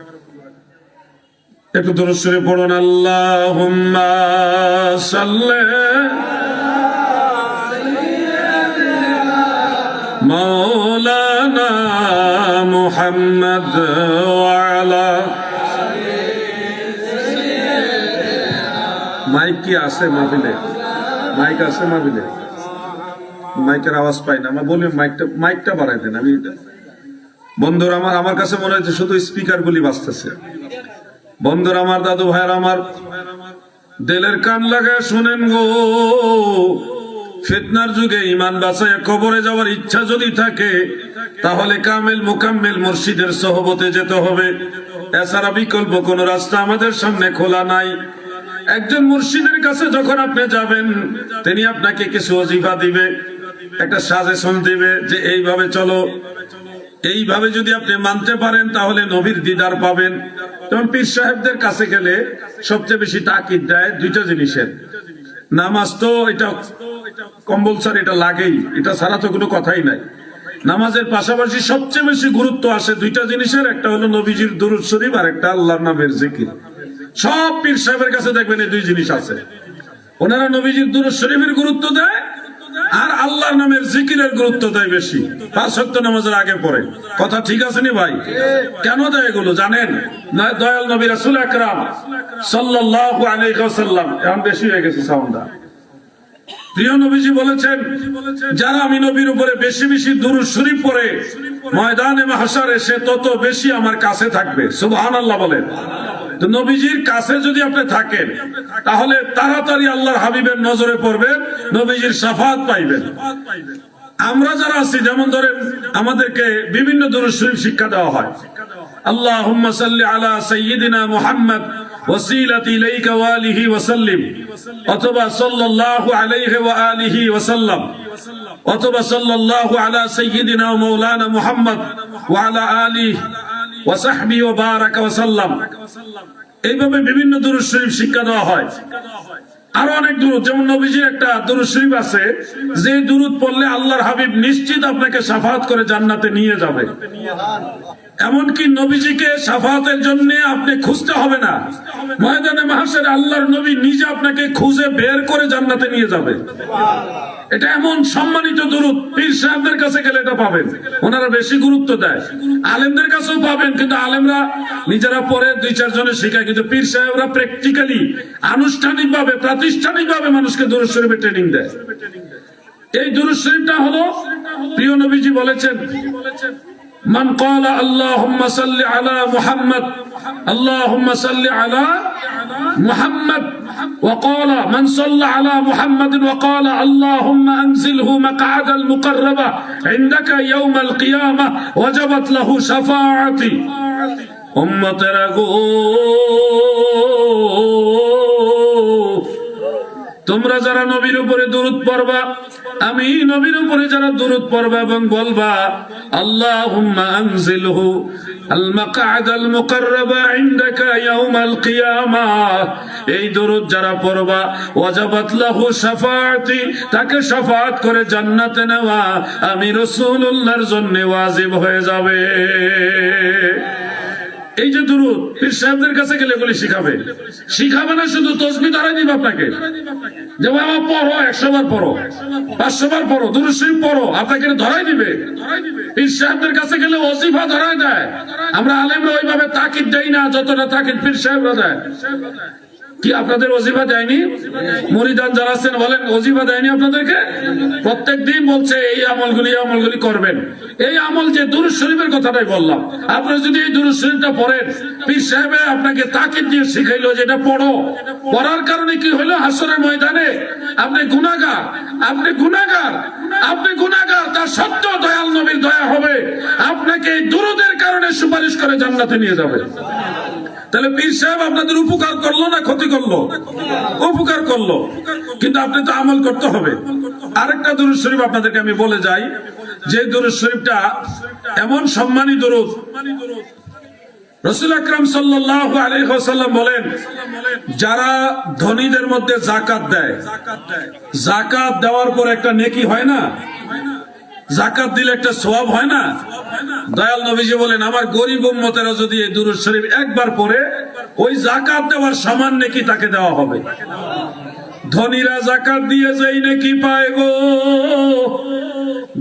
একটু দরুদ শরীফ পড়ুন। আল্লাহুম্মা সাল্লি মাওলানা মুহাম্মদ ওয়া আলা। মাইক কি আছে মাহফিলে? মাইক আছে মাহফিলে? মাইকের আওয়াজ পাই না, আমার বলি মাইকটা বাড়াই দেন। আমি বন্ধুরা আমার কাছে মনে হচ্ছে শুধু স্পিকার গুলি বাজতেছে। বন্ধুরা আমার, দাদু ভাইয়ের আমার, দিলের কান লাগায় শুনেন গো। ফিতনার যুগে ঈমান বাঁচায় কবরে যাওয়ার ইচ্ছা যদি থাকে, তাহলে কামেল মুকাম্মেল মুর্শিদের সোহবতে যেতে হবে। এছাড়া বিকল্প কোন রাস্তা আমাদের সামনে খোলা নাই। একজন মুর্শিদের কাছে যখন আপনি যাবেন, তিনি আপনাকে কিছু ওজিফা দিবে, একটা সাজেশন দিবে যে এইভাবে চলো, এইভাবে যদি আপনি মানতে পারেন তাহলে নবীর দিদার পাবেন। যেমন পীর সাহেবদের কাছে গেলে সবচেয়ে বেশি তাকিদ দেয় দুইটা জিনিসের। নামাজ তো এটা কম্পালসরি, এটা লাগেই, এটা ছাড়া তো কোনো কথাই নাই। নামাজের পাশাপাশি সবচেয়ে বেশি গুরুত্ব আসে দুইটা জিনিসের, একটা হলো নবীজির দুরূদ শরীফ আর একটা আল্লাহর নামের জিকির। সব পীর সাহেবের কাছে দেখবেন এই দুই জিনিস আছে। ওনারা নবীজির দুরূদ শরীফের গুরুত্ব দেয় আর আল্লাহর নামের জিকিরের গুরুত্ব দেয় বেশি, 5 ওয়াক্ত নামাজের আগে পরে। কথা ঠিক আছে নি ভাই? কেন দেয় এগুলো জানেন? দয়াল নবী রাসূল আকরাম সাল্লাল্লাহু আলাইহি ওয়াসাল্লাম, এখন বেশি হয়ে গেছে সাউন্ডটা। প্রিয় নবীজি বলেছেন, যারা আমি নবীর উপরে বেশি বেশি দুরূদ শরীফ পড়ে ময়দানে মাহশারে সে তত বেশি আমার কাছে থাকবে। সুবহানাল্লাহ বলেন। তো নবীজির কাছে যদি আপনি থাকেন তাহলে তাড়াতাড়ি আল্লাহর হাবিবের নজরে পড়বেন, নবীজির শাফাআত পাইবেন। আমরা যারা আছি, যেমন ধরেন আমাদেরকে বিভিন্ন দুরূদ শরীফ শিক্ষা দেওয়া হয়, আল্লাহুম্মা সাল্লি আলা সাইয়্যিদিনা মুহাম্মদ ওয়াসিলাতি ইলাইকা ওয়া আলিহি ওয়া সাল্লিম, অথবা সাল্লাল্লাহু আলাইহি ওয়া আলিহি ওয়া সাল্লাম, অথবা সাল্লাল্লাহু আলা সাইয়্যিদিনা ওয়া মাওলানা মুহাম্মদ ওয়া আলা আলিহি ওয়া সাহবিহি ওয়া বারাকা ওয়া সাল্লাম। এইভাবে বিভিন্ন দুরূদ শরীফ শিক্ষা দেওয়া হয়। আরো অনেক দুরূদ, যেমন নবীজির একটা দুরূদ শরীফ আছে যে দুরূদ পড়লে আল্লাহর হাবিব নিশ্চিত আপনাকে শাফাআত করে জান্নাতে নিয়ে যাবে। এমনকি নবীজিকে শাফাআতের জন্য আপনি খুঁজতে হবে না, ময়দানে মাহশারে আল্লাহর নবী নিজে আপনাকে খুঁজে বের করে জান্নাতে নিয়ে যাবে। এটা এমন সম্মানিত দুরূদ, পীর সাহেবদের কাছে গেলে এটা পাবেন, ওনারা বেশি গুরুত্ব দেয়। আলেমদের কাছেও পাবেন, কিন্তু আলেমরা নিজেরা পরে 2-4 জনে শিখায়, কিন্তু পীর সাহেবরা প্র্যাকটিক্যালি আনুষ্ঠানিকভাবে প্রাতিষ্ঠানিকভাবে মানুষকে দুরূদ শরীফের ট্রেনিং দেয়। এই দুরূদ শরীফটা হলো, প্রিয় নবীজি বলেছেন, মান ক্বালা আল্লাহুম্মা সাল্লি আলা মুহাম্মদ, আল্লাহুম্মা সাল্লি আলা মুহাম্মদ, ওয়া ক্বালা মান সাল্লা আলা মুহাম্মাদিন ওয়া ক্বালা আল্লাহুম্মা আনজিলহু মাকআদাল মুকাররাবা ইনদাকা ইয়াউমাল কিয়ামাহ ওয়াজাবাত লাহু শাফাআতি। উম্মতেরা গো, তোমরা যারা নবীর উপরে দুরূদ পড়বা, আমি নবীর উপরে যারা দুরূদ পড়বা এবং বলবা আল্লাহুম্মা আনজিলহু আল মাকআদাল মুকাররাবা ইনদাকা ইয়াউমাল কিয়ামাহ, এই দুরূদ যারা পড়বা ওয়াজাবাত লাহু শাফাআতি, তাকে শাফাআত করে জান্নাতে নেওয়া আমি রাসূলুল্লাহর জন্য ওয়াজিব হয়ে যাবে। এই যে দুরূদ, পীর সাহেবদের কাছে গেলে এগুলি শিখাবে না, শুধু তাসবিহ ধরাই দিবে আপনাকে, যে বাবা পড়ো, 100 বার পড়ো, 500 বার পড়ো, দুরূদ শরীফ পড়ো, আপনাকে ধরাই দিবে। পীর সাহেবদের কাছে গেলে ওজিফা ধরাই দেয়। আমরা আলেমরা ওইভাবে তাকিদ দেই না যতটা তাকিদ পীর সাহেবরা দেয়। কি আপনাদের ওজিফা দেয়নি? মুরিদান যারা আছেন বলেন, ওজিফা দেয়নি আপনাদেরকে? প্রত্যেক দিন বলছে এই আমলগুলি করবেন। এই আমল যে দুরূদ শরীফের কথাটাই বললাম, আপনি যদি এই দুরূদ শরীফটা পড়েন, পীর সাহেব আপনাকে তাকিদ দিয়ে শিখাইলো যে এটা পড়ো। পড়ার কারণে কি হলো? হাসরের ময়দানে আপনি গুনাহগার, তার সত্ত্বেও দয়াল নবীর দয়া হবে, আপনাকে এই দুরূদের কারণে সুপারিশ করে জান্নাতে নিয়ে যাবে। তাহলে পীর সাহেব আপনাদের উপকার করলো না ক্ষতি করলো? উপকার করলো, কিন্তু আপনি তো আমল করতে হবে। আরেকটা দুরূদ শরীফ আপনাদেরকে আমি বলে যাই, যে দুরূদ শরীফটা এমন সম্মানী দুরূদ, রাসূল আকরাম সাল্লাল্লাহু আলাইহি ওয়াসাল্লাম বলেন, যারা ধনীদের মধ্যে যাকাত দেয়, যাকাত দেওয়ার পর একটা নেকি হয় না? যাকাত দিলে একটা সওয়াব হয় না? দয়াল নবীজি বলেন, আমার গরিব উম্মতেরা যদি এই দুরূদ শরীফ একবার পড়ে, ওই যাকাত দেওয়ার সমান নেকি তাকে দেওয়া হবে। ধনীরা যাকাত দিয়ে যেই নেকি পায় গো,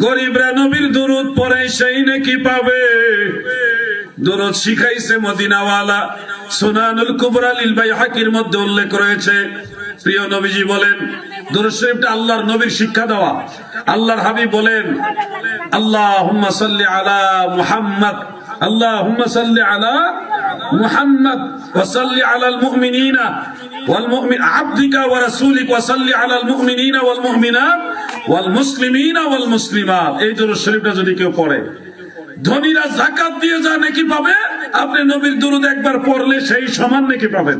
গরিবরা নবীর দুরূদ পড়ে সেই নেকি পাবে। দুরূদ শিখাইছে মদিনাওয়ালা, সুনানুল কুবরা লিল বাইহাকির মধ্যে উল্লেখ রয়েছে। প্রিয় নবীজি বলেন, দুরূদ শরীফটা আল্লাহর নবীর শিক্ষা দেওয়া। আল্লাহর হাবিব বলেন, আল্লাহুম্মা সাল্লি আলা মুহাম্মদ, আল্লাহুম্মা সাল্লি আলা মুহাম্মদ ওয়া সাল্লি আলাল মুমিনিনা ওয়াল মুমিন আবদিকা ওয়া রাসূলিকা ওয়া সাল্লি আলাল মুমিনিনা ওয়াল মুমিনাত ওয়াল মুসলিমিনা ওয়াল মুসলিমাত। এই দুরূদ শরীফটা যদি কেউ পড়ে, ধনীরা যাকাত দিয়ে যা নেকি পাবে, আপনি নবীর দুরূদ একবার পড়লে সেই সমান নেকি পাবেন।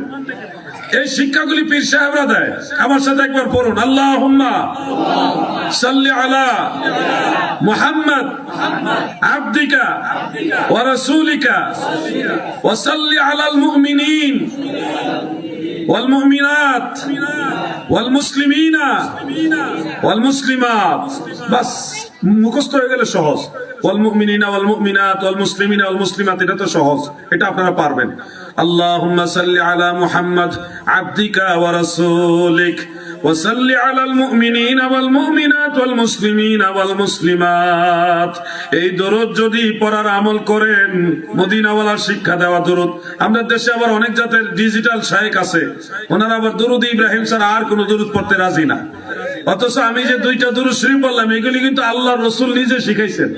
এই শিক্ষাগুলি পীর সাহেবরা দেয়। আমার সাথে একবার পড়ুন, আল্লাহুম্মা সাল্লি আলা মুহাম্মদ আবদিকা ওয়া রাসূলিকা ওয়া সাল্লি আলাল মুমিনিন ওয়াল মুমিনাত ওয়াল মুসলিমিনা ওয়াল মুসলিমাত। বাস মুখস্থ হয়ে গেলে সহজ। ওয়াল মুমিনিনা ওয়াল মুমিনাত ওয়াল মুসলিমিনা ওয়াল মুসলিমাত, এটা তো সহজ, এটা আপনারা পারবেন। আল্লাহুম্মা সাল্লি আলা মুহাম্মদ আবদিকা ওয়া রাসূলিক ওয়া সাল্লি আলাল মুমিনিনা ওয়াল মুমিনাত ওয়াল মুসলিমিনা ওয়াল মুসলিমাত। এই দরুদ যদি পড়ার আমল করেন, মদিনাওয়ালার শিক্ষা দেওয়া দরুদ। আমাদের দেশে আবার অনেক জাতের ডিজিটাল শায়েখ আছে, ওনারা আবার দরুদ ইব্রাহিম ছাড়া আর কোন দরুদ পড়তে রাজি না। অথচ আমি যে দুইটা দরুদ শরীফ বললাম, এগুলি কিন্তু আল্লাহর রাসূল নিজে শিখাইছেন,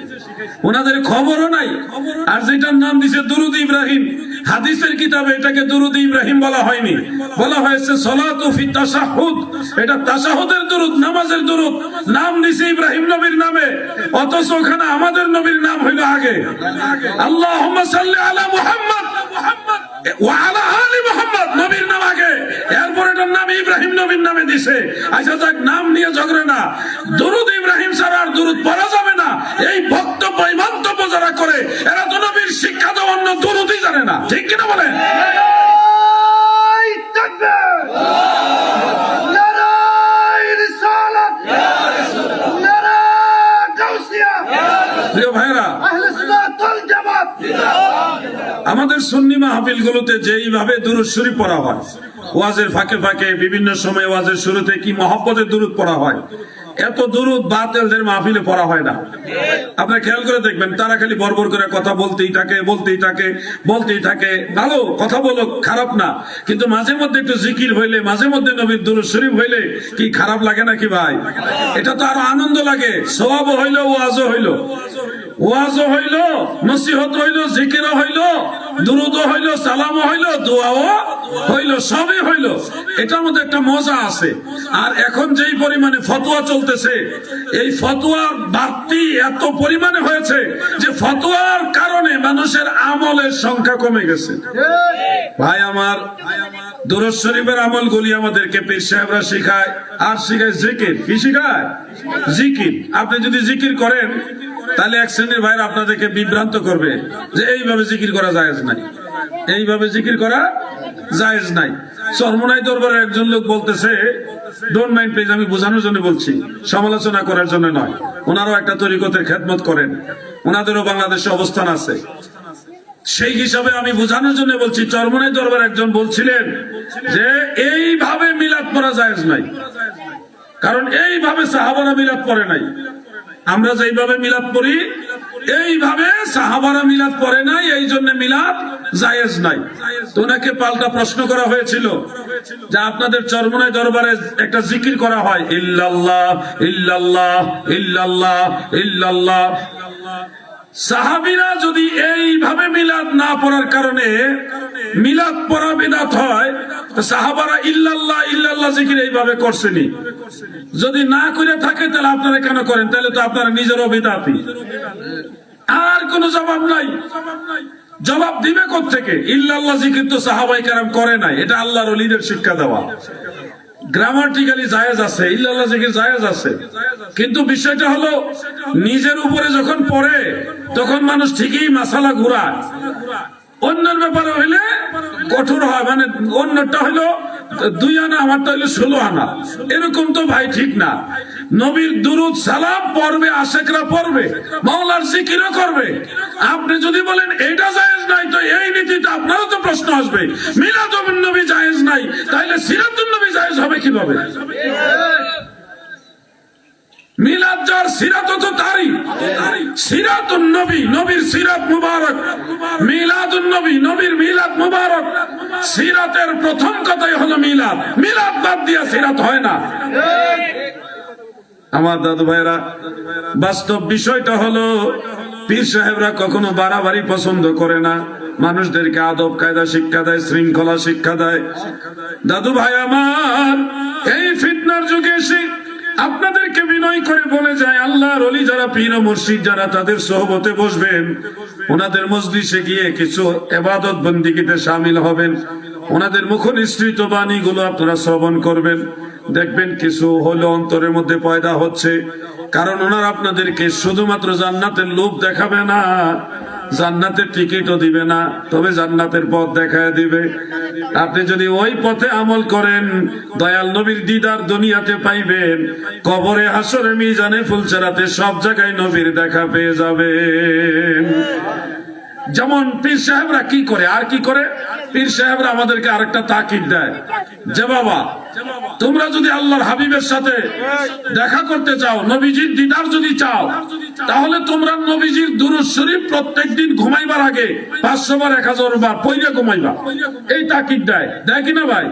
ওনাদের খবরও নাই। আর যেটার নাম দিছে দরুদ ইব্রাহিম, হাদিসের কিতাবে এটাকে দরুদ ইব্রাহিম বলা হয়নি, বলা হয়েছে সালাতু ফি তাশাহুদ। এটা তাশাহুদের দরুদ, নামাজের দরুদ, নাম দিছে ইব্রাহিম নবীর নামে। অথচ ওখানে আমাদের নবীর নাম হইল আগে। আল্লাহুম্মা সাল্লি আলা মুহাম্মদ ওয়া আলা আলি মুহাম্মদ, নবীর নাম আগে, এরপর এটার নাম ইব্রাহিম নবীর নামে দিছে। আচ্ছা যাক, নাম নিয়ে ঝগড়া না। দরুদ ইব্রাহিম ছাড়া আর দরুদ পড়া যাবে না, এই বক্তব্য এই মন্তব্য যারা করে, এরা তো নবীর শিক্ষা দেওয়া অন্য দরুদই জানে না, ঠিক কিনা বলেন? প্রিয় ভাইরা, আমাদের সুন্নি মাহফিল গুলোতে যেইভাবে দুরূদ শরীফ পড়া হয়, ওয়াজের ফাঁকে ফাঁকে বিভিন্ন সময় ওয়াজের শুরুতে কি মহব্বতের দুরূদ পড়া হয়, এত দুরূদ বাতিলদের মাহফিলে পড়া হয় না। আপনারা খেয়াল করে দেখবেন, তারা খালি বরবর করে কথা বলতেই থাকে। ভালো কথা বলো, খারাপ না, কিন্তু মাঝে মধ্যে একটু জিকির হইলে, মাঝে মধ্যে নবীর দুরূদ শরীফ হইলে কি খারাপ লাগে নাকি ভাই? এটা তো আরো আনন্দ লাগে। সওয়াবও হইলো, ওয়াজও হইলো, নসিহত হইলো, জিকিরও হইলো, দুরূদও হইলো, সালামও হইলো, দোয়াও হইলো, সবই হইলো। এটার মধ্যে একটা মজা আছে। আর এখন যেই পরিমাণে ফতোয়া চলতেছে, এই ফতোয়ার বাড়তি এত পরিমাণে হয়েছে যে ফতোয়ার কারণে মানুষের আমলের সংখ্যা কমে গেছে। ভাই আমার, দুরূদ শরীফের আমলগুলি আমাদেরকে পীর সাহেবরা শিখায়, আর শিখায় জিকির। কি শিখায়? জিকির। আপনি যদি জিকির করেন, তাহলে এক শ্রেণীর ভাইরা আপনাদেরকে বিভ্রান্ত করবে যে এইভাবে জিকির করা জায়েজ নাই, এইভাবে জিকির করা জায়েজ নাই। চরমোনাই দরবারের একজন লোক বলতেছে, ডোন্ট মাইন্ড প্লিজ, আমি বোঝানোর জন্য বলছি, সমালোচনা করার জন্য নয়। ওনারাও একটা তরিকতের খেদমত করেন, ওনাদেরও বাংলাদেশে অবস্থান আছে, সেই হিসাবে আমি বোঝানোর জন্য বলছি। চরমোনাই দরবার একজন বলছিলেন যে এইভাবে মিলাদ পড়া জায়েজ নাই, কারণ এইভাবে সাহাবারা মিলাদ পড়ে নাই। আমরা যেইভাবে মিলাদ পড়ি, এইভাবে সাহাবারা মিলাদ পড়ে নাই, এই জন্য মিলাদ জায়েজ নাই। তো ওনাকে পাল্টা প্রশ্ন করা হয়েছিল যে আপনাদের চরমোনাই দরবারে একটা জিকির করা হয়, ইল্লাল্লাহ ইল্লাল্লাহ ইল্লাল্লাহ ইল্লাল্লাহ। সাহাবীরা যদি এইভাবে মিলাদ না পড়ার কারণে মিলাদ পড়া বিদআত হয়, তো সাহাবারা ইল্লাল্লাহ ইল্লাল্লাহ জিকির এইভাবে করছেনি। যদি না করে থাকে, তাহলে আপনারা কেন করেন? তাহলে তো আপনারা নিজেরও বিদআতি। আর কোন জবাব নাই। জবাব দিবে কোত্থেকে? ইল্লাল্লাহ জিকির তো সাহাবায়ে কেরাম করে নাই, এটা আল্লাহর ওলিদের শিক্ষা দেওয়া। গ্রামাটিক্যালি জায়েজ আছে, ইল্লাল্লাহ জিকির জায়েজ আছে, কিন্তু বিষয়টা হলো নিজের উপরে যখন পড়ে তখন মানুষ ঠিকই মাসালা ঘুরায়। অন্যের ব্যাপারে হইলে কঠোর হয়, মানে অন্যটা হইলো 2 আনা, আমারটা হইলো 16 আনা, এরকম তো ভাই ঠিক না। নবীর দুরুদ সালাম পড়বে, আশেকরা পড়বে, মাওলার জিকিরও করবে। আপনি যদি বলেন এটা জায়েজ নাই, তো এই নীতিতে আপনারও তো প্রশ্ন আসবে, মিলাদুন নবী জায়েজ নাই, তাইলে সিরাতুন নবী জায়েজ হবে কিভাবে? মিলাদ যার, সিরাত তো তারই। সিরাতুন নবী, নবীর সিরাত মুবারক, মিলাদুন নবী, নবীর মিলাদ মুবারক। সিরাতের প্রথম কথাই হলো মিলাদ, মিলাদ বাদ দিয়া সিরাত হয় না। আমার দাদু ভাইরা, বাস্তব বিষয়টা হলো পীর সাহেবরা কখনো বাড়াবাড়ি পছন্দ করে না, মানুষদেরকে আদব কায়দা শিক্ষা দেয়, শৃঙ্খলা শিক্ষা দেয়। দাদু ভাই আমার, এই ফিতনার যুগে এসে আপনাদেরকে বিনয় করে বলে যায়, আল্লাহর ওলি যারা, পীর ও মুর্শিদ যারা, তাদের সোহবতে বসবেন, ওনাদের মজলিসে গিয়ে কিছু ইবাদত বন্দেগীতে শামিল হবেন। ওনাদের মুখ নিঃসৃত বাণীগুলো আপনারা শ্রবণ করবেন, দেখবেন কিছু হলো অন্তরের মধ্যে পয়দা হচ্ছে। কারণ ওনারা আপনাদেরকে শুধুমাত্র জান্নাতের লোভ দেখাবে না, জান্নাতের টিকিটও দিবে না, তবে জান্নাতের পথ দেখায় দিবে। আপনি যদি ওই পথে আমল করেন, দয়াল নবীর দিদার দুনিয়াতে পাইবেন, কবরে হাসরে মিজানে ফুলচেরাতে সব জায়গায় নবীর দেখা পেয়ে যাবেন। যেমন পীর সাহেবরা কি করে, আর কি করে, পীর সাহেবরা আমাদেরকে আরেকটা তাকিদ দেয় যে বাবা, তোমরা যদি আল্লাহর হাবিবের সাথে দেখা করতে চাও, নবীজির দিদার যদি চাও, তাহলে তোমরা নবীজির দুরূদ শরীফ প্রত্যেকদিন ঘুমাইবার আগে 500 বার 1000 বার পড়ে ঘুমাইবা, এই তাকিদ দেয়। দেয় কিনা ভাই?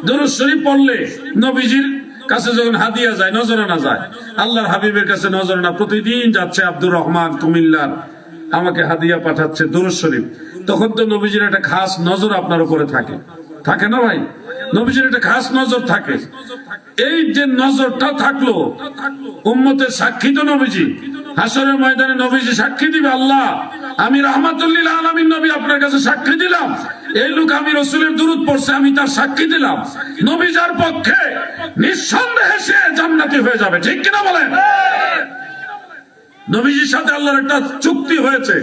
দুরূদ শরীফ পড়লে নবীজির কাছে যখন হাদিয়া যায়, নজরানা যায়, আল্লাহর হাবিবের কাছে নজরানা প্রতিদিন যাচ্ছে। আব্দুর রহমান কুমিল্লার আমাকে হাদিয়া পাঠাচ্ছে দুরূদ শরীফ, তখন তো নবীজির একটা খাস নজর আপনার উপরে থাকে, থাকে না ভাই? নবীজির একটা খাস নজর থাকে। এই যে নজরটা থাকলো, উম্মতের সাক্ষী তো নবীজি। হাসরের ময়দানে নবীজি সাক্ষী দিবে, আল্লাহ আমি রাহমাতুল লিল আলামিন নবী আপনার কাছে সাক্ষী দিলাম, এই লোক আমি রাসূলের দুরূদ পড়ছে, আমি তার সাক্ষী দিলাম। নবী যার পক্ষে নিঃসন্দেহে সে জান্নাতি হয়ে যাবে, ঠিক কিনা বলেন? নবীজির সাথে আল্লাহর একটা চুক্তি হয়েছে,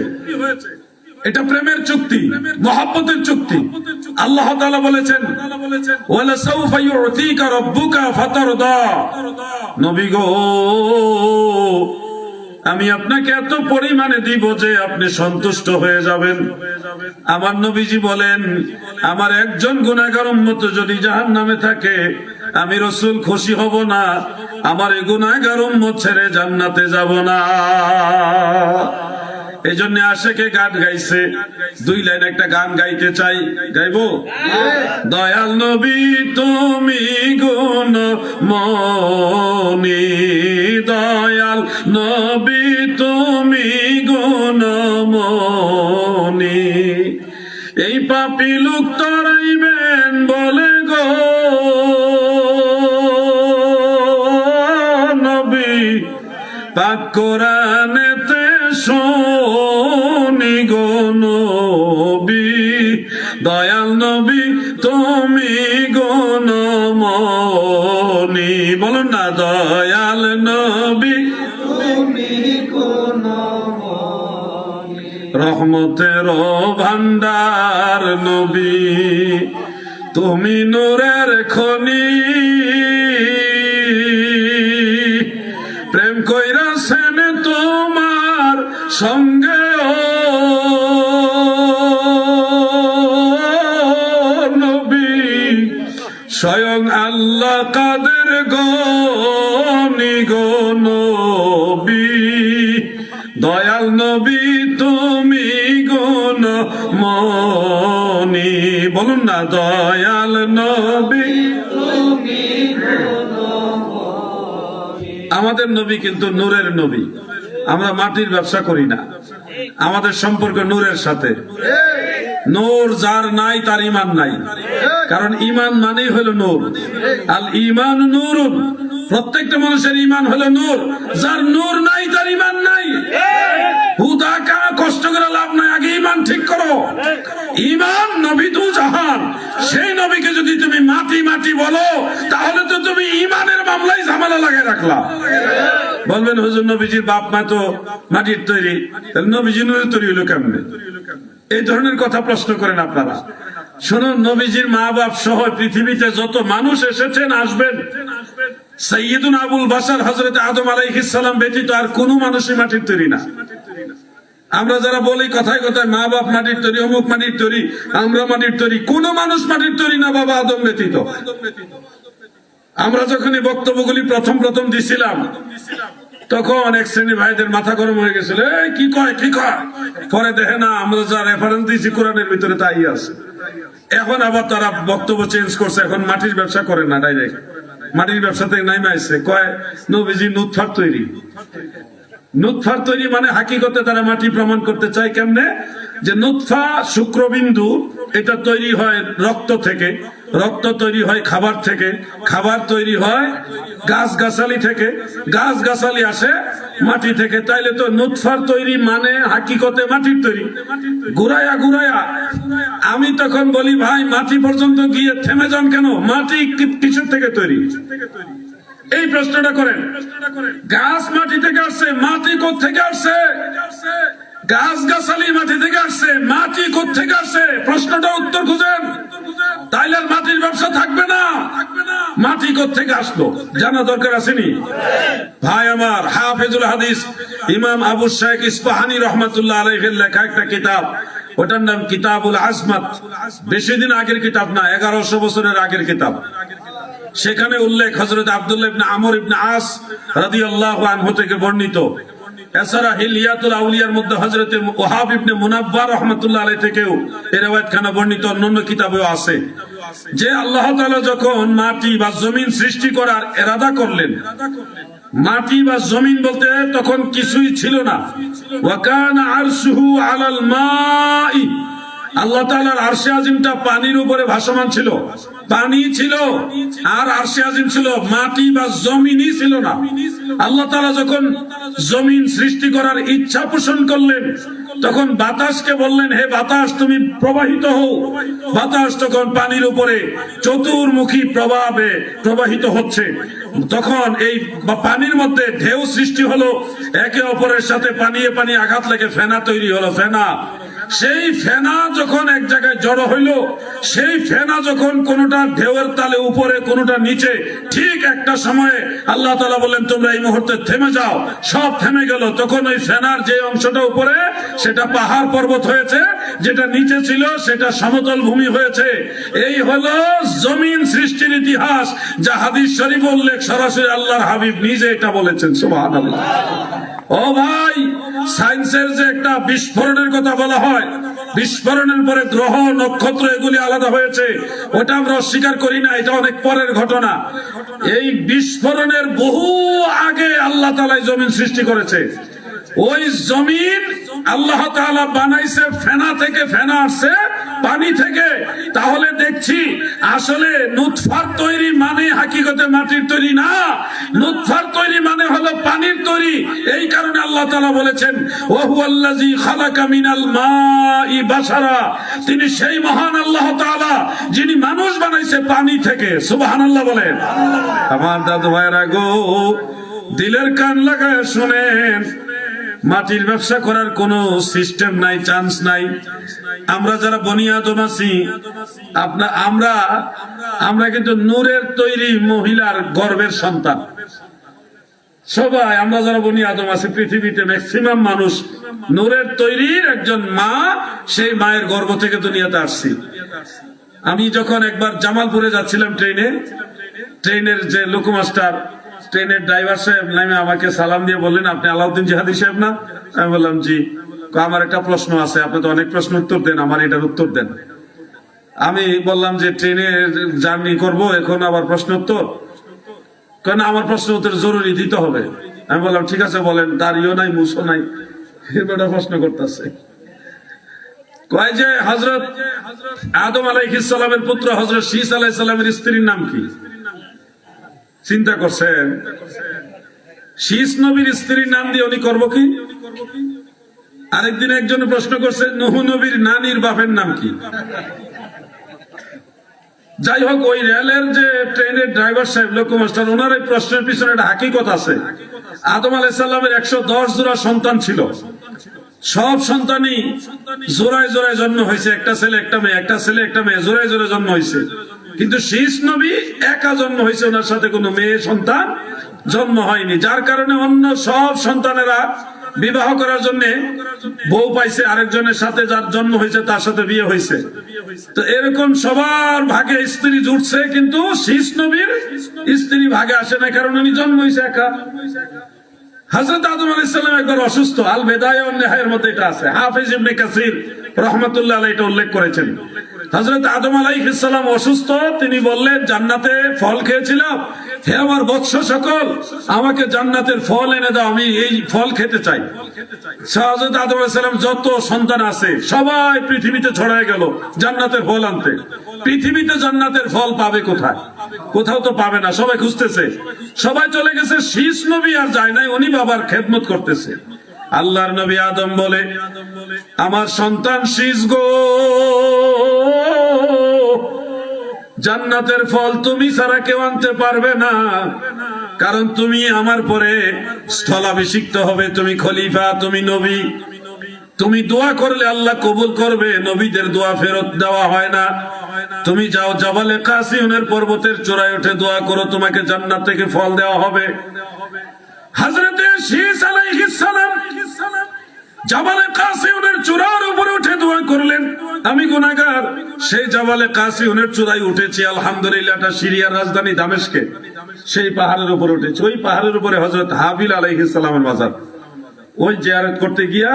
এটা প্রেমের চুক্তি, মহব্বতের চুক্তি। আল্লাহ তাআলা বলেছেন, ওয়ালা সাউফা ইউতিকা রাব্বুকা ফাতারদা, নবী গো আমি আপনাকে এত পরিমাণে দিব যে আপনি সন্তুষ্ট হয়ে যাবেন। আমার নবীজি বলেন, আমার একজন গুনাহগার উম্মত যদি জাহান্নামে থাকে, আমি রাসূল খুশি হব না, আমার এই গুনাহগার উম্মত ছেড়ে জান্নাতে যাব না। এই জন্য আশেকে গান গাইছে, 2 লাইন একটা গান গাইতে চাই, গাইবো? দয়াল নবী তুমি গুণমণি, দয়াল নবী তুমি গুণমণি, এই পাপী লোক তরাইবেন বলে গো নবী, পাক কোরআনেতে শুনি গো নবী, দয়াল নবী তুমি গুণমণি। বলুন না, দয়াল নবী তুমি গুণমণি, রহমতের ভান্ডার নবী, তুমি নূরের খনি, প্রেম কইরাছেন তোমার সঙ্গে নবী, স্বয়ং আল্লাহ কাদের গনি গো নবী, দয়াল নবী তুমি গুণমণি। বলুন না, দয়াল নবী তুমি গুণমণি। আমাদের নবী কিন্তু নূরের নবী, আমরা মাটির ব্যবসা করি না, আমাদের সম্পর্ক নূরের সাথে। নূর যার নাই তার ঈমান নাই, কারণ ঈমান মানেই হলো নূর। আল ঈমান নূরুন, প্রত্যেকটা মানুষের ঈমান হলো নূর, যার নূর নাই তার ঈমান নাই। হুদা কা কষ্ট করে লাভ নাই, আগে ঈমান ঠিক করো। ঈমান নবী দু জাহান, সেই নবীকে যদি তুমি মাটি মাটি বলো, তাহলে তো তুমি ঈমানের মামলায় ঝামেলা লাগিয়ে রাখলা। বলবেন হুজুর নবীজির বাপ মা তো মাটির তৈরি, নবীজি নূরের তৈরি হলো কেমনে? এই ধরনের কথা প্রশ্ন করেন আপনারা। শুনুন, নবীজির মা বাপ সহ পৃথিবীতে যত মানুষ এসেছেন আসবেন, সাইয়্যিদুনা আবুল বাশার হযরত আদম আলাইহিস সালাম ব্যতীত আর কোন মানুষই মাটির তৈরি না। আমরা যারা বলি কথায় কথায় মা বাপ মাটির তৈরি, অমুক মাটির তৈরি, আমরা মাটির তৈরি, কোন মানুষ মাটির তৈরি না বাবা আদম ব্যতীত। আমরা যখনই বক্তব্যগুলি প্রথম দিছিলাম, তখন এক শ্রেণী ভাইদের মাথা গরম হয়ে গেছিল, কি কয় কি কয়, পরে দেখে না আমরা যা রেফারেন্স দিয়েছি কোরআনের ভিতরে তাই আছে। এখন আবার তারা বক্তব্য চেঞ্জ করছে, এখন মাটির ব্যবসা করে না, ডাইরেক্ট মাটির ব্যবসা থেকে নাইমে আসছে, কয় নবীজি নুতফার তৈরি। নুতফার তৈরি মানে হাকিকতে তারা মাটি প্রমাণ করতে চায় কেমনে, যে নুতফা শুক্রবিন্দু, এটা তৈরি হয় রক্ত থেকে, রক্ত তৈরি হয় খাবার থেকে, খাবার তৈরি হয় গাছগাছালি থেকে, গাছগাছালি আসে মাটি থেকে। তাইলে তো নুতফার তৈরি মানে হাকিকতে মাটির তৈরি। ঘুরাইয়া ঘুরাইয়া আমি তখন বলি, ভাই মাটি পর্যন্ত গিয়ে থেমে যান কেন? মাটি কিসের থেকে তৈরি? এই প্রশ্নটা করেন। গাছ মাটি থেকে আসছে, মাটি কোত্থেকে আসছে? গাছ গাছালি মাটি থেকে আসছে, মাটি কোত্থেকে আসছে? প্রশ্নটা উত্তর খুঁজেন, তাইলে আর মাটির ব্যবসা থাকবে না। মাটি কোত্থেকে আসলো জানা দরকার আসেনি? ভাই আমার, হাফেজুল হাদিস ইমাম আবু শাইখ ইস্পাহানী রহমাতুল্লাহ আলাইহির লেখা একটা কিতাব, ওটার নাম কিতাবুল আজমাত। বেশি দিন আগের কিতাব না, 1100 বছরের আগের কিতাব। সেখানে উল্লেখ হযরত আব্দুল্লাহ ইবনে আমর ইবনে আস রাদিয়াল্লাহু আনহু থেকে বর্ণিত। এছাড়া হিলিয়াতুল আউলিয়ার মধ্যে হযরত ওয়াহাব ইবনে মুনাব্বার রাহমাতুল্লাহ আলাইহি থেকেও এই রওয়ায়াতখানা বর্ণিত, অন্যান্য কিতাবেও আছে যে আল্লাহ তাআলা যখন মাটি বা জমিন সৃষ্টি করার ইরাদা করলেন, মাটি বা জমিন বলতে তখন কিছুই ছিল না। ওয়া কানা আরশুহু আলাল মাই, আল্লাহ তাআলার আরশে আজিমটা পানির উপরে ভাসমান ছিল। পানি ছিল আর আরশে আজিম ছিল, মাটি বা জমিনই ছিল না। আল্লাহ তাআলা যখন জমিন সৃষ্টি করার ইচ্ছা পোষণ করলেন, তখন বাতাসকে বললেন, হে বাতাস তুমি প্রবাহিত হও। বাতাস তখন পানির উপরে চতুর্মুখী প্রভাবে প্রবাহিত হচ্ছে। তখন এই পানির মধ্যে ঢেউ সৃষ্টি হলো, একে অপরের সাথে পানিয়ে পানি আঘাত লেগে ফেনা তৈরি হলো। ফেনা, সেই ফেনা যখন এক জায়গায় জড়ো হইল, সেই ফেনা যখন কোনটা ঢেউয়ের তালে উপরে কোনটা নিচে, ঠিক একটা সময়ে আল্লাহ তাআলা বললেন তোমরা এই মুহূর্তে থেমে যাও। সব থেমে গেল। তখন ওই ফেনার যে অংশটা উপরে সেটা পাহাড় পর্বত হয়েছে, যেটা নিচে ছিল সেটা সমতল ভূমি হয়েছে। এই হলো জমিন সৃষ্টির ইতিহাস, যা হাদিস শরীফ উল্লেখ সরাসরি আল্লাহর হাবিব নিজে এটা বলেছেন। সুবহানাল্লাহ। ও ভাই, সায়েন্সের যে একটা বিস্ফোরণের কথা বলা হয়, বিস্ফোরণের পরে গ্রহ নক্ষত্র এগুলি আলাদা হয়েছে, ওটা আমরা অস্বীকার করি না, এটা অনেক পরের ঘটনা। এই বিস্ফোরণের বহু আগে আল্লাহ তাআলা জমিন সৃষ্টি করেছে। ওই জমিন আল্লাহ তাআলা বানাইছে ফেনা থেকে, ফেনা আসছে পানি থেকে। তাহলে দেখছি আসলে নুতফার তৈরি মানে হাকিকতে মাটির তৈরি না, নুতফার তৈরি মানে হলো পানির তৈরি। এই কারণে আল্লাহ তাআলা বলেছেন ওয়া হুয়াল্লাযী খালাকা মিনাল মাই বাশারা, তিনি সেই মহান আল্লাহ তাআলা যিনি মানুষ বানাইছে পানি থেকে। সুবহানাল্লাহ বলেন। আমার দাদু ভাইরা গো, দিলের কান লাগায় শুনেন, মাটির ব্যবসা করার কোনো সিস্টেম নাই, চান্স নাই। আমরা যারা বনি আদম আছি, আমরা কিন্তু নূরের তৈরি মহিলার গর্ভের সন্তান। সবাই আমরা যারা বনি আদম আছি, পৃথিবীতে ম্যাক্সিমাম মানুষ নূরের তৈরির একজন মা, সেই মায়ের গর্ভ থেকে দুনিয়াতে আসছি। আমি যখন একবার জামালপুরে যাচ্ছিলাম ট্রেনের যে লোকোমাস্টার, ট্রেনের ড্রাইভার সাহেব নামে আমাকে সালাম দিয়ে বললেন, আপনি আলাউদ্দিন জিহাদি সাহেব না? আমি বললাম জি। আমার একটা প্রশ্ন আছে, আপনি তো অনেক প্রশ্ন উত্তর দেন, আমার এটার উত্তর দেন। আমি বললাম যে ট্রেনে জার্নি করব, এখন আবার প্রশ্ন উত্তর কেন? আমার প্রশ্ন উত্তর জরুরি দিতে হবে। আমি বললাম ঠিক আছে বলেন। দাঁড়িয়েও নাই, মুছও নাই, এবারে প্রশ্ন করতেছে। কয় যে হযরত আদম আলাইহিস সালামের পুত্র হযরত শীস আলাইহিস সালামের স্ত্রীর নাম কি? চিন্তা করছেন? শীস নবীর স্ত্রীর নাম দিয়ে উনি করবো কি? আরেকদিন একজনে প্রশ্ন করছে নূহ নবীর নানির বাপের নাম কি? যাই হোক, ওই রেলের যে ট্রেনের ড্রাইভার সাহেব, লোকোমাস্টার, ওনার এই প্রশ্নের পিছনে একটা হাকিকত আছে। আদম আলাইহিস সালামের 110 জোড়া সন্তান ছিল। সব সন্তানই জোড়ায় জোড়ায় জন্ম হয়েছে, একটা ছেলে একটা মেয়ে, একটা ছেলে একটা মেয়ে, জোড়ায় জোড়ায় জন্ম হয়েছে। কিন্তু শীস নবী একা জন্ম হয়েছে, ওনার সাথে কোনো মেয়ে সন্তান জন্ম হয়নি। যার কারণে অন্য সব সন্তানেরা বিবাহ করার জন্য বউ পাইছে, আরেকজনের সাথে যার জন্ম হয়েছে তার সাথে বিয়ে হয়েছে। তো এরকম সবার ভাগে স্ত্রী জুটছে, কিন্তু শীস নবীর স্ত্রী ভাগে আসে না, কারণ উনি জন্ম হয়েছে একা। হযরত আদম আলাইহিস সালাম একবার অসুস্থ, আল বিদায়া ওয়ান নিহায়ার মধ্যে এটা আছে। হাফেজ ইবনে কাসির রাহমাতুল্লাহ আলাইহি এটা উল্লেখ করেছেন। হযরত আদম আলাইহিস সালাম অসুস্থ, তিনি বললেন জান্নাতে ফল খেয়েছিলাম, হে আমার বৎস সকল, আমাকে জান্নাতের ফল এনে দাও, আমি এই ফল খেতে চাই। হযরত আদম আলাইহিস সালাম যত সন্তান আছে সবাই পৃথিবীতে ছড়ায় গেল জান্নাতের ফল আনতে। পৃথিবীতে জান্নাতের ফল পাবে কোথায়? কোথাও তো পাবে না, সবাই খুঁজতেছে। সবাই চলে গেছে, শীস নবী আর যায় নাই, উনি বাবার খেদমত করতেছে। আল্লাহর নবী আদম বলে, আমার সন্তান শীষ গো, জান্নাতের ফল তুমি ছাড়া কেউ আনতে পারবে না, কারণ তুমি আমার পরে স্থলাভিষিক্ত হবে, তুমি খলিফা, তুমি নবী, তুমি দোয়া করলে আল্লাহ কবুল করবে, নবীদের দোয়া ফেরত দেওয়া হয় না। তুমি যাও জাবালে কাসিউনের পর্বতের চূড়ায় উঠে দোয়া করো, তোমাকে জান্নাত থেকে ফল দেওয়া হবে। হযরতে শীস আলাইহিস সালাম জাবালে কাসিউনের চূড়ার উপরে উঠে দোয়া করলেন, আমি গুনাহগার, সেই জাবালে কাসিউনের চূড়ায় উঠেছি, আলহামদুলিল্লাহ, এটা সিরিয়ার রাজধানী দামেস্কে, সেই পাহাড়ের উপরে উঠেছি। ওই পাহাড়ের উপরে হযরত হাবিল আলাইহিস সালামের মাজার, ওই জিয়ারত করতে গিয়া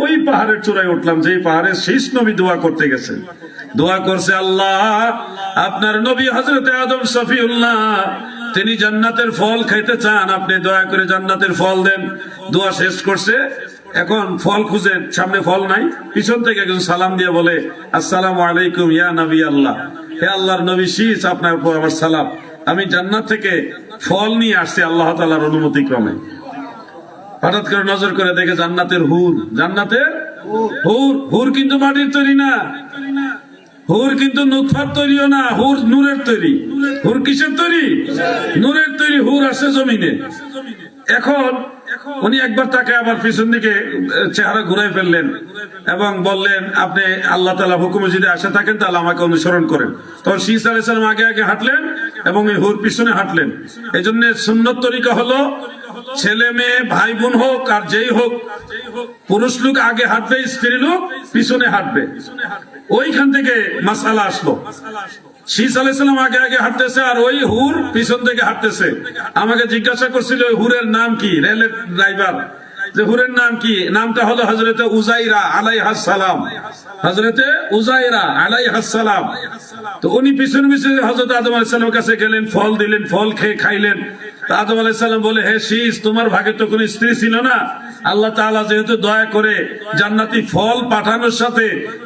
ওই পাহাড়ের চূড়ায় উঠলাম, যে পাহাড়ে শীষ নবী দোয়া করতে গেছেন। দোয়া করছে, আল্লাহ আপনার নবী হযরতে আদম সফিউল্লাহ, তিনি জান্নাতের ফল খাইতে চান, আপনি দয়া করে জান্নাতের ফল দেন। দোয়া শেষ করছে, এখন ফল খুঁজে, সামনে ফল নাই, পিছন থেকে একজন সালাম দিয়ে বলে, আসসালামু আলাইকুম ইয়া নবী আল্লাহ, হে আল্লাহর নবী শীষ, আপনার উপর আমার সালাম, আমি জান্নাত থেকে ফল নিয়ে আসছি আল্লাহ তাআলার অনুমতি ক্রমে। হঠাৎ করে নজর করে দেখে জান্নাতের হুর, জান্নাতের হুর। হুর কিন্তু মাটির তৈরি না, হুর কিন্তু নুতফার তৈরিও না, হুর নূরের তৈরি। হুর কিসের তৈরি? নূরের তৈরি। হুর আসে জমিনে। এখন উনি একবার তাকে আবার পিছন দিকে চেহারা ঘুরাই ফেললেন এবং বললেন, আপনি আল্লাহ তাআলা হুকুমে যদি আসে থাকেন তাহলে আমাকে অনুসরণ করেন। তখন শীস আলাইহিস সালাম আগে আগে হাঁটলেন এবং এই হুর পিছনে হাঁটলেন। এই জন্য সুন্নত তরিকা হলো, ছেলে মেয়ে ভাই বোন হোক আর যেই হোক, পুরুষ লোক আগে হাঁটবে, স্ত্রী লোক পিছনে হাঁটবে। ওইখান থেকে মাসআলা আসলো। শীস আলাইহিস সালাম আগে আগে হাঁটতেছে আর ওই হুর পিছন থেকে হাঁটতেছে। আমাকে জিজ্ঞাসা করছিল ওই হুরের নাম কি, রেলের ড্রাইভার, যে হুরের নাম কি? নামটা হলো হযরতে উজাইরা আলাইহাস সালাম। হযরতে উজাইরা আলাইহাস সালাম। তো উনি পিছনে পিছনে হযরত আদম আলাইহিস সালামের কাছে গেলেন, ফল দিলেন, ফল খেয়ে খাইলেন। আদম আলাইহিস সালাম বলে, হে শীস, তোমার ভাগে তো কোনো স্ত্রী ছিল না, আল্লাহ তাআলা যেহেতু দয়া করে জান্নাতি ফল পাঠানোর সাথে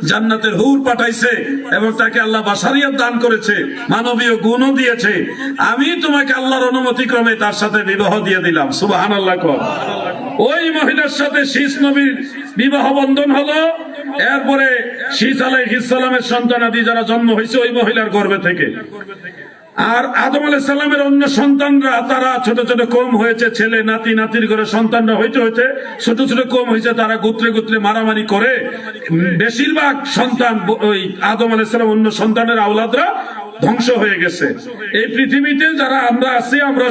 জান্নাতের হুর পাঠাইছে এবং তাকে আল্লাহ বাশারিয়ত দান করেছে, মানবীয় গুণও দিয়েছে, আমি তোমাকে আল্লাহর অনুমতি ক্রমে তার সাথে বিবাহ দিয়ে দিলাম। সুবহানাল্লাহ। ওই মহিলার সাথে শীস নবীর বিবাহ বন্ধন হলো। এরপরে শীস আলাইহিস সালামের সন্তানাদি যারা জন্ম হয়েছে ওই মহিলার গর্ভে থেকে। আর আদম আলাইহিস সালামের অন্য সন্তানরা, তারা ছোট ছোট কম হয়েছে, ছেলে নাতি নাতির করে সন্তানরা হইতে হইতে ছোট ছোট কম হয়েছে, তারা গোত্রে গোত্রে মারামারি করে বেশিরভাগ সন্তান ওই আদম আলাইহিস সালাম অন্য সন্তানের আওলাদরা ধ্বংস হয়ে গেছে। এই পৃথিবীতে যারা আমরা আছি, আমরা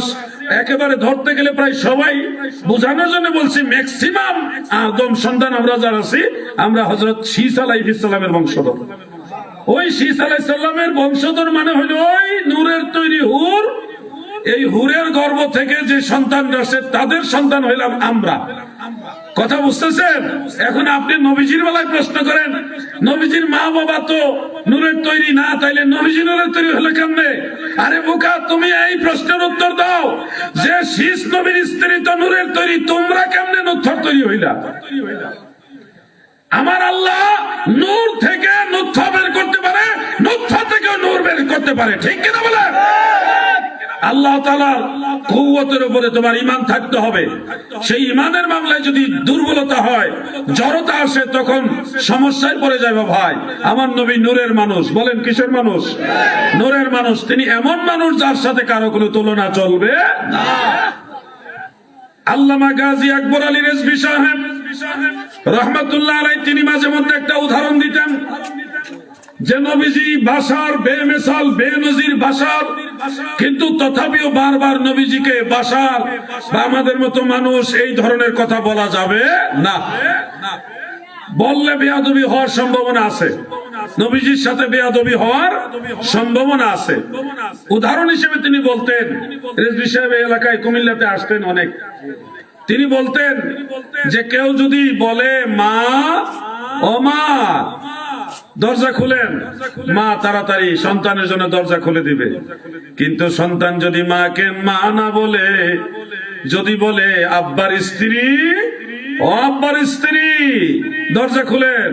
একেবারে ধরতে গেলে প্রায় সবাই, বোঝানোর জন্য বলছি, ম্যাক্সিমাম আদম সন্তান আমরা যারা আছি, আমরা হযরত শীস আলাইহিস সালামের বংশধর। ওই শীস আলাইহিস সালামের বংশধর মানে হলো ওই নূরের তৈরি হুর। এই হুরের গর্ভ থেকে যে সন্তান আসে তাদের সন্তান হইলাম আমরা। কথা বুঝতেছেন? এখন আপনি নবীজির বেলায় প্রশ্ন করেন, নবীজির মা বাবা তো নূরের তৈরি না, তাইলে নবীজি নূরের তৈরি হলো কেমনে? আরে বোকা, তুমি এই প্রশ্নের উত্তর দাও যে শীস নবীর স্ত্রী তো নূরের তৈরি, তোমরা কেমনে নুতফার তৈরি হইলা? আমার আল্লাহ নূর থেকে নুতফা বের করতে পারে, নুতফা থেকে নূর বের করতে পারে, ঠিক কিনা বলে? আল্লাহ তাআলার কুওয়াতের উপরে তোমার ঈমান থাকতে হবে। সেই ঈমানের মামলায় যদি দুর্বলতা হয়, জড়তা আসে, তখন সমস্যায় পড়ে যাবে। ভাই, আমার নবী নূরের মানুষ। বলেন কিসের মানুষ? নূরের মানুষ। তিনি এমন মানুষ যার সাথে কারো কোনো তুলনা চলবে না। আল্লামা গাজী আকবর আলী রিজভী সাহেব রাহমাতুল্লাহ আলাইহি, তিনি মাঝে মধ্যে একটা উদাহরণ দিতেন যে নবীজি বাশার, বেমিসাল বেনজির বাশার, কিন্তু তথাপিও বারবার নবীজিকে বাশার বা আমাদের মতো মানুষ এই ধরনের কথা বলা যাবে না। বললে বেয়াদবি হওয়ার সম্ভাবনা আছে, নবীজির সাথে বেয়াদবি হওয়ার সম্ভাবনা আছে। উদাহরণ হিসেবে তিনি বলতেন, রিজভী সাহেব এই এলাকায় কুমিল্লাতে আসতেন অনেক, তিনি বলতেন যে কেউ যদি বলে মা, ও মা, দরজা খুলেন, মা তাড়াতাড়ি সন্তানের জন্য দরজা খুলে দিবে। কিন্তু সন্তান যদি মাকে মা না বলে, যদি বলে আব্বার স্ত্রী, ও আব্বার স্ত্রী, দরজা খুলেন,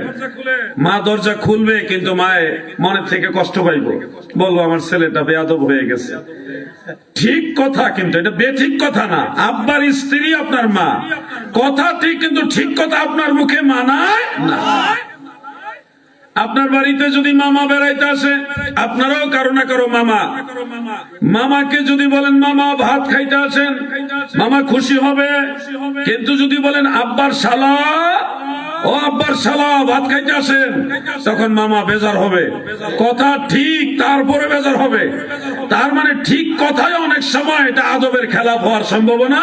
মা দরজা খুলবে, কিন্তু মায়ে মনে থেকে কষ্ট পাইব, বলবো আমার ছেলেটা বেয়াদব হয়ে গেছে। ঠিক কথা, কিন্তু এটা বেঠিক কথা না। আব্বার স্ত্রী আপনার মা, কথা ঠিক, কিন্তু ঠিক কথা আপনার মুখে মানায় না। আপনার বাড়িতে যদি মামা বেড়াইতে আসে, আপনারাও কারো না কারো মামা, মামাকে যদি বলেন মামা ভাত খাইতে আসেন, মামা খুশি হবে। কিন্তু যদি বলেন আব্বার শালা, ও আব্বার শালা ভাত খাইতে আসেন, তখন মামা বেজার হবে। কথা ঠিক, তারপরে বেজার হবে। তার মানে ঠিক কথায় অনেক সময় এটা আদবের খেলাফ হওয়ার সম্ভাবনা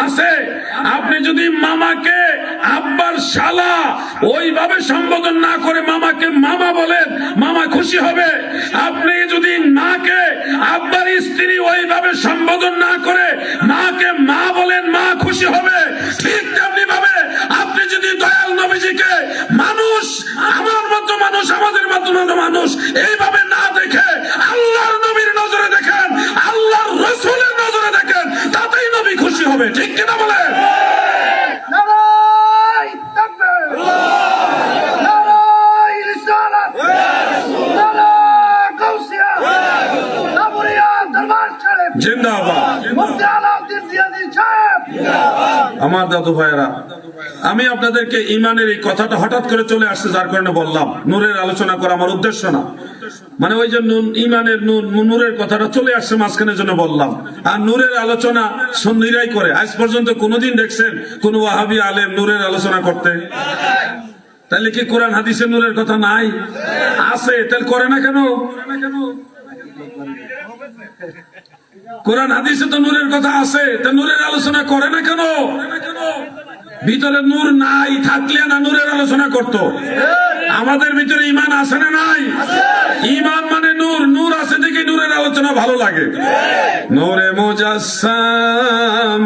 আছে। আপনি যদি মামাকে আব্বার শালা ওইভাবে সম্বোধন না করে মামাকে মামা বলেন, মামা খুশি হবে। আপনি যদি মাকে আব্বার স্ত্রী ওইভাবে সম্বোধন না করে মাকে মা বলেন, মা খুশি হবে। ঠিক তেমনি ভাবে আপনি যদি দয়াল নবীজিকে মানুষ, আমার মতো মানুষ, আমাদের মতো মানুষ এইভাবে না দেখে আল্লাহর নবীর নজরে দেখেন, আল্লাহর রাসূলের নজরে দেখেন, তাতেই নবী খুশি হবে। ঠিক কিনা বলেন? নারায়ে তাকবীর, নারায়ে রিসালাত, নারায়ে গাউসিয়া, নাবুরিয়া দরবার শরীফ জিন্দাবাদ। মুফতি আলাউদ্দিন জিয়াদি সাহেব। আমার দাদু ভাইয়েরা, আমি আপনাদেরকে ইমানের এই কথাটা হঠাৎ করে চলে আসছে, যার কারণে বললাম। নূরের আলোচনা করা আমার উদ্দেশ্য না, মানে ওই যে ইমানের নূরের কথাটা চলে আসছে মাঝখানের জন্য বললাম। আর নূরের আলোচনা সুন্নিরাই করে। আজ পর্যন্ত কোনোদিন দেখছেন কোন ওয়াহাবি আলেম নূরের আলোচনা করতে? তাহলে কি কোরআন হাদিসে নূরের কথা নাই? আছে, তাহলে করে না কেন? কোরআন হাদিসে তো নূরের কথা আছে, তা নূরের আলোচনা করে না কেন? ভিতরে নূর নাই থাকলে না নূরের আলোচনা করত? আমাদের ভিতরে ইমান আছে না নাই? ইমান মানে নূর, নূর আছে দেখে নূরের আলোচনা ভালো লাগে। নূরে মুজাসসাম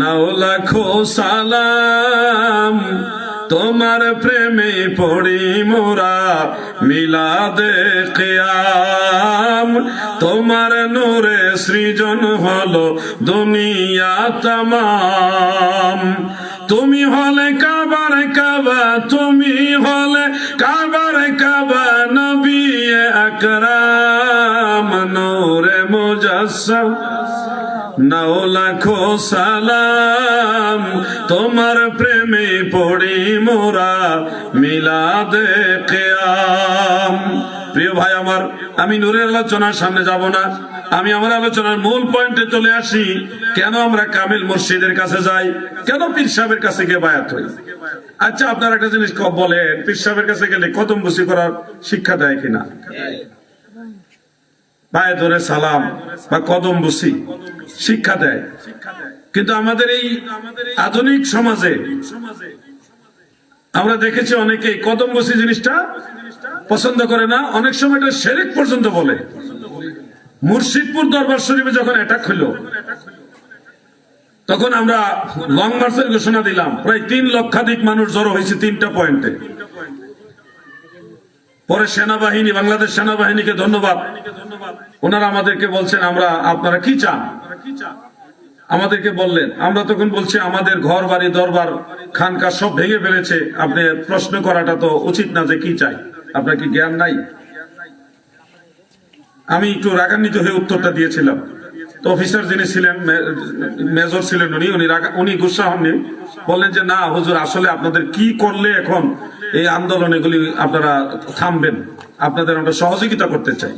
নাও লাখো সালাম, তোমার প্রেমে পড়ি মোরা মিলাদে কিয়াম। তোমার নূরে সৃজন হলো দুনিয়া তামাম। তুমি হলে কাবার কাবা, তুমি হলে কাবার কাবা, নবী আকরাম। নূরে মুজাসসাম নাও লাখো সালাম, তোমার প্রেমে পড়ি মোরা মিলাদে কিয়াম। প্রিয় ভাই আমার, আমি নূরের আলোচনার সামনে যাব না, আমি আমার আলোচনার মূল পয়েন্টে চলে আসি। কেন আমরা কামিল মুর্শিদের কাছে যাই? কেন পীর সাহেবের কাছে গিয়ে বায়াত হই? আচ্ছা, আপনার একটা জিনিস বলেন, পীর সাহেবের কাছে গেলে কদম বুসি করার শিক্ষা দেয় কিনা? পায়ে ধরে সালাম বা কদম বুসি শিক্ষা দেয়। কিন্তু আমাদের এই আধুনিক সমাজে আমরা দেখেছি অনেকে কদম বসি জিনিসটা পছন্দ করে না, অনেক সময় এটা শিরক পর্যন্ত বলে। মুর্শিদপুর দরবার শরীফে যখন অ্যাটাক হলো, তখন আমরা লং মার্চের ঘোষণা দিলাম। প্রায় 3 লক্ষাধিক মানুষ জড়ো হয়েছে 3টা পয়েন্টে। পরে সেনাবাহিনী, বাংলাদেশ সেনাবাহিনীকে ধন্যবাদ, ওনারা আমাদেরকে বলছেন আমরা, আপনারা কি চান আমাদেরকে বললেন। আমরা তখন বলছি আমাদের ঘর বাড়ি দরবার খানকা সব ভেঙে ফেলেছে, আপনি প্রশ্ন করাটা তো উচিত না যে কি চাই, আপনার কি জ্ঞান নাই? আমি একটু রাগান্বিত হয়ে উত্তরটা দিয়েছিলাম। তো অফিসার যিনি ছিলেন, মেজর ছিলেন, উনি গুসা হননি, বললেন যে না হুজুর, আসলে আপনাদের কি করলে এখন এই আন্দোলন এগুলি আপনারা থামবেন, আপনাদের আমরা সহযোগিতা করতে চাই।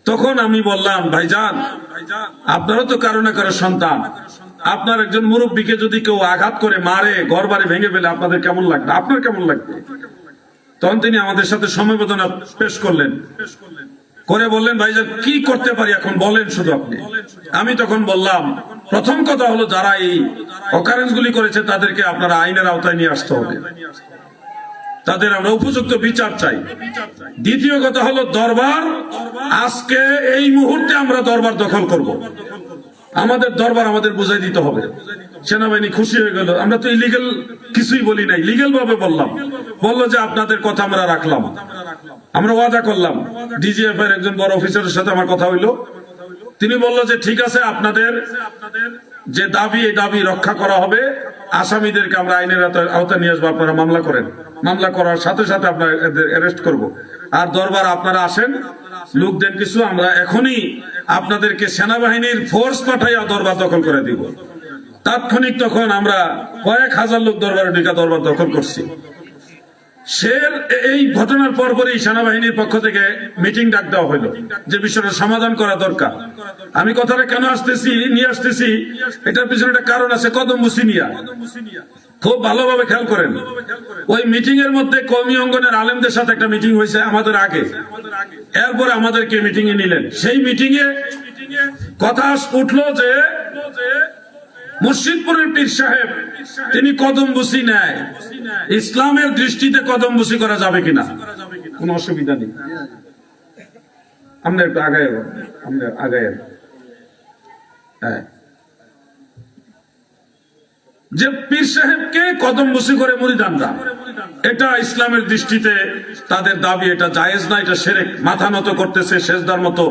তখন আমি বললাম, ভাইজান আপনারও তো কারো না কারো সন্তান, আপনার একজন মুরব্বীকে যদি কেউ আঘাত করে মারে, ঘর বাড়ি ভেঙে ফেলে, আপনাদের কেমন লাগবে? আপনার কেমন লাগবে? তখন তিনি আমাদের সাথে সমবেদনা পেশ করলেন, করে বললেন, ভাইজান কি করতে পারি এখন বলেন শুধু আপনি। আমি তখন বললাম, প্রথম কথা হলো যারা এই অকারেন্স গুলি করেছে তাদেরকে আপনারা আইনের আওতায় নিয়ে আসতে হবে, তাদের আমরা উপযুক্ত বিচার চাই। দ্বিতীয় কথা হলো দরবার, আজকে এই মুহূর্তে আমরা দরবার দখল করব, আমাদের দরবার আমাদের বুঝাই দিতে হবে। সেনাবাহিনী খুশি হয়ে গেল, আমরা তো ইলিগাল কিছুই বলি নাই, লিগেল ভাবে বললাম। বললো যে আপনাদের কথা আমরা রাখলাম, আমরা ওয়াদা করলাম। ডিজিএফ এর একজন বড় অফিসারের সাথে আমার কথা হইলো, তিনি বললো যে ঠিক আছে, আপনাদের যে দাবি, এই দাবি রক্ষা করা হবে, আসামিদেরকে আমরা আইনের আওতায় নিয়ে আসবো, আপনারা মামলা করেন, মামলা করার সাথে সাথে আপনারা অ্যারেস্ট করব। আর দরবার আপনারা আসেন, লোক দেন কিছু, আমরা এখনই আপনাদেরকে সেনাবাহিনীর ফোর্স পাঠাইয়া দরবার দখল করে দিব। তাৎক্ষণিক তখন আমরা কয়েক হাজার লোক দরবারে ঢুকে দরবার দখল করছি। এই ঘটনার পরপরই সেনাবাহিনীর পক্ষ থেকে মিটিং ডাক দেওয়া হলো যে বিষয়টা সমাধান করা দরকার। আমি কথাটা কেন নিয়ে আসতেছি, এটার পিছনে একটা কারণ আছে। কদম মুসিনিয়া খুব ভালোভাবে খেয়াল করেন, ওই মিটিং এর মধ্যে কওমি অঙ্গনের আলেমদের সাথে একটা মিটিং হয়েছে আমাদের আগে, এরপরে আমাদেরকে মিটিং এ নিলেন। সেই মিটিং এ কথা উঠলো যে মুর্শিদপুরের পীর সাহেব তিনি কদমবুসি নেয়, ইসলামের দৃষ্টিতে কদমবুসি করা যাবে কিনা, কোন অসুবিধা নেই। আমরা একটু আগায়, হ্যাঁ, যে পীর সাহেবকে কদমবুসি করে মুরিদানরা, এটা ইসলামের দৃষ্টিতে তাদের দাবি, এটা জায়েজ না, এটা শিরক। মাথা নত করতেছে, সেজদার মতো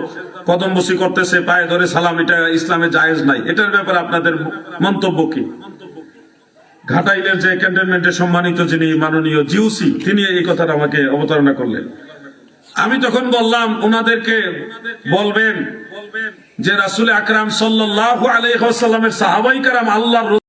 কদমবুসি করতেছে, পায়ে ধরে সালাম, এটা ইসলামে জায়েজ নাই। এটার ব্যাপারে আপনাদের মন্তব্য কি? ঘাটাইলের যে ক্যান্টনমেন্টের সম্মানিত যিনি মাননীয় জিউসি, তিনি এই কথাটা আমাকে অবতারণা করলেন। আমি তখন বললাম ওনাদেরকে বলবেন যে রাসূল আকরাম সাল্লাল্লাহু আলাইহি ওয়াসাল্লামের সাহাবায়ে কেরাম আল্লাহর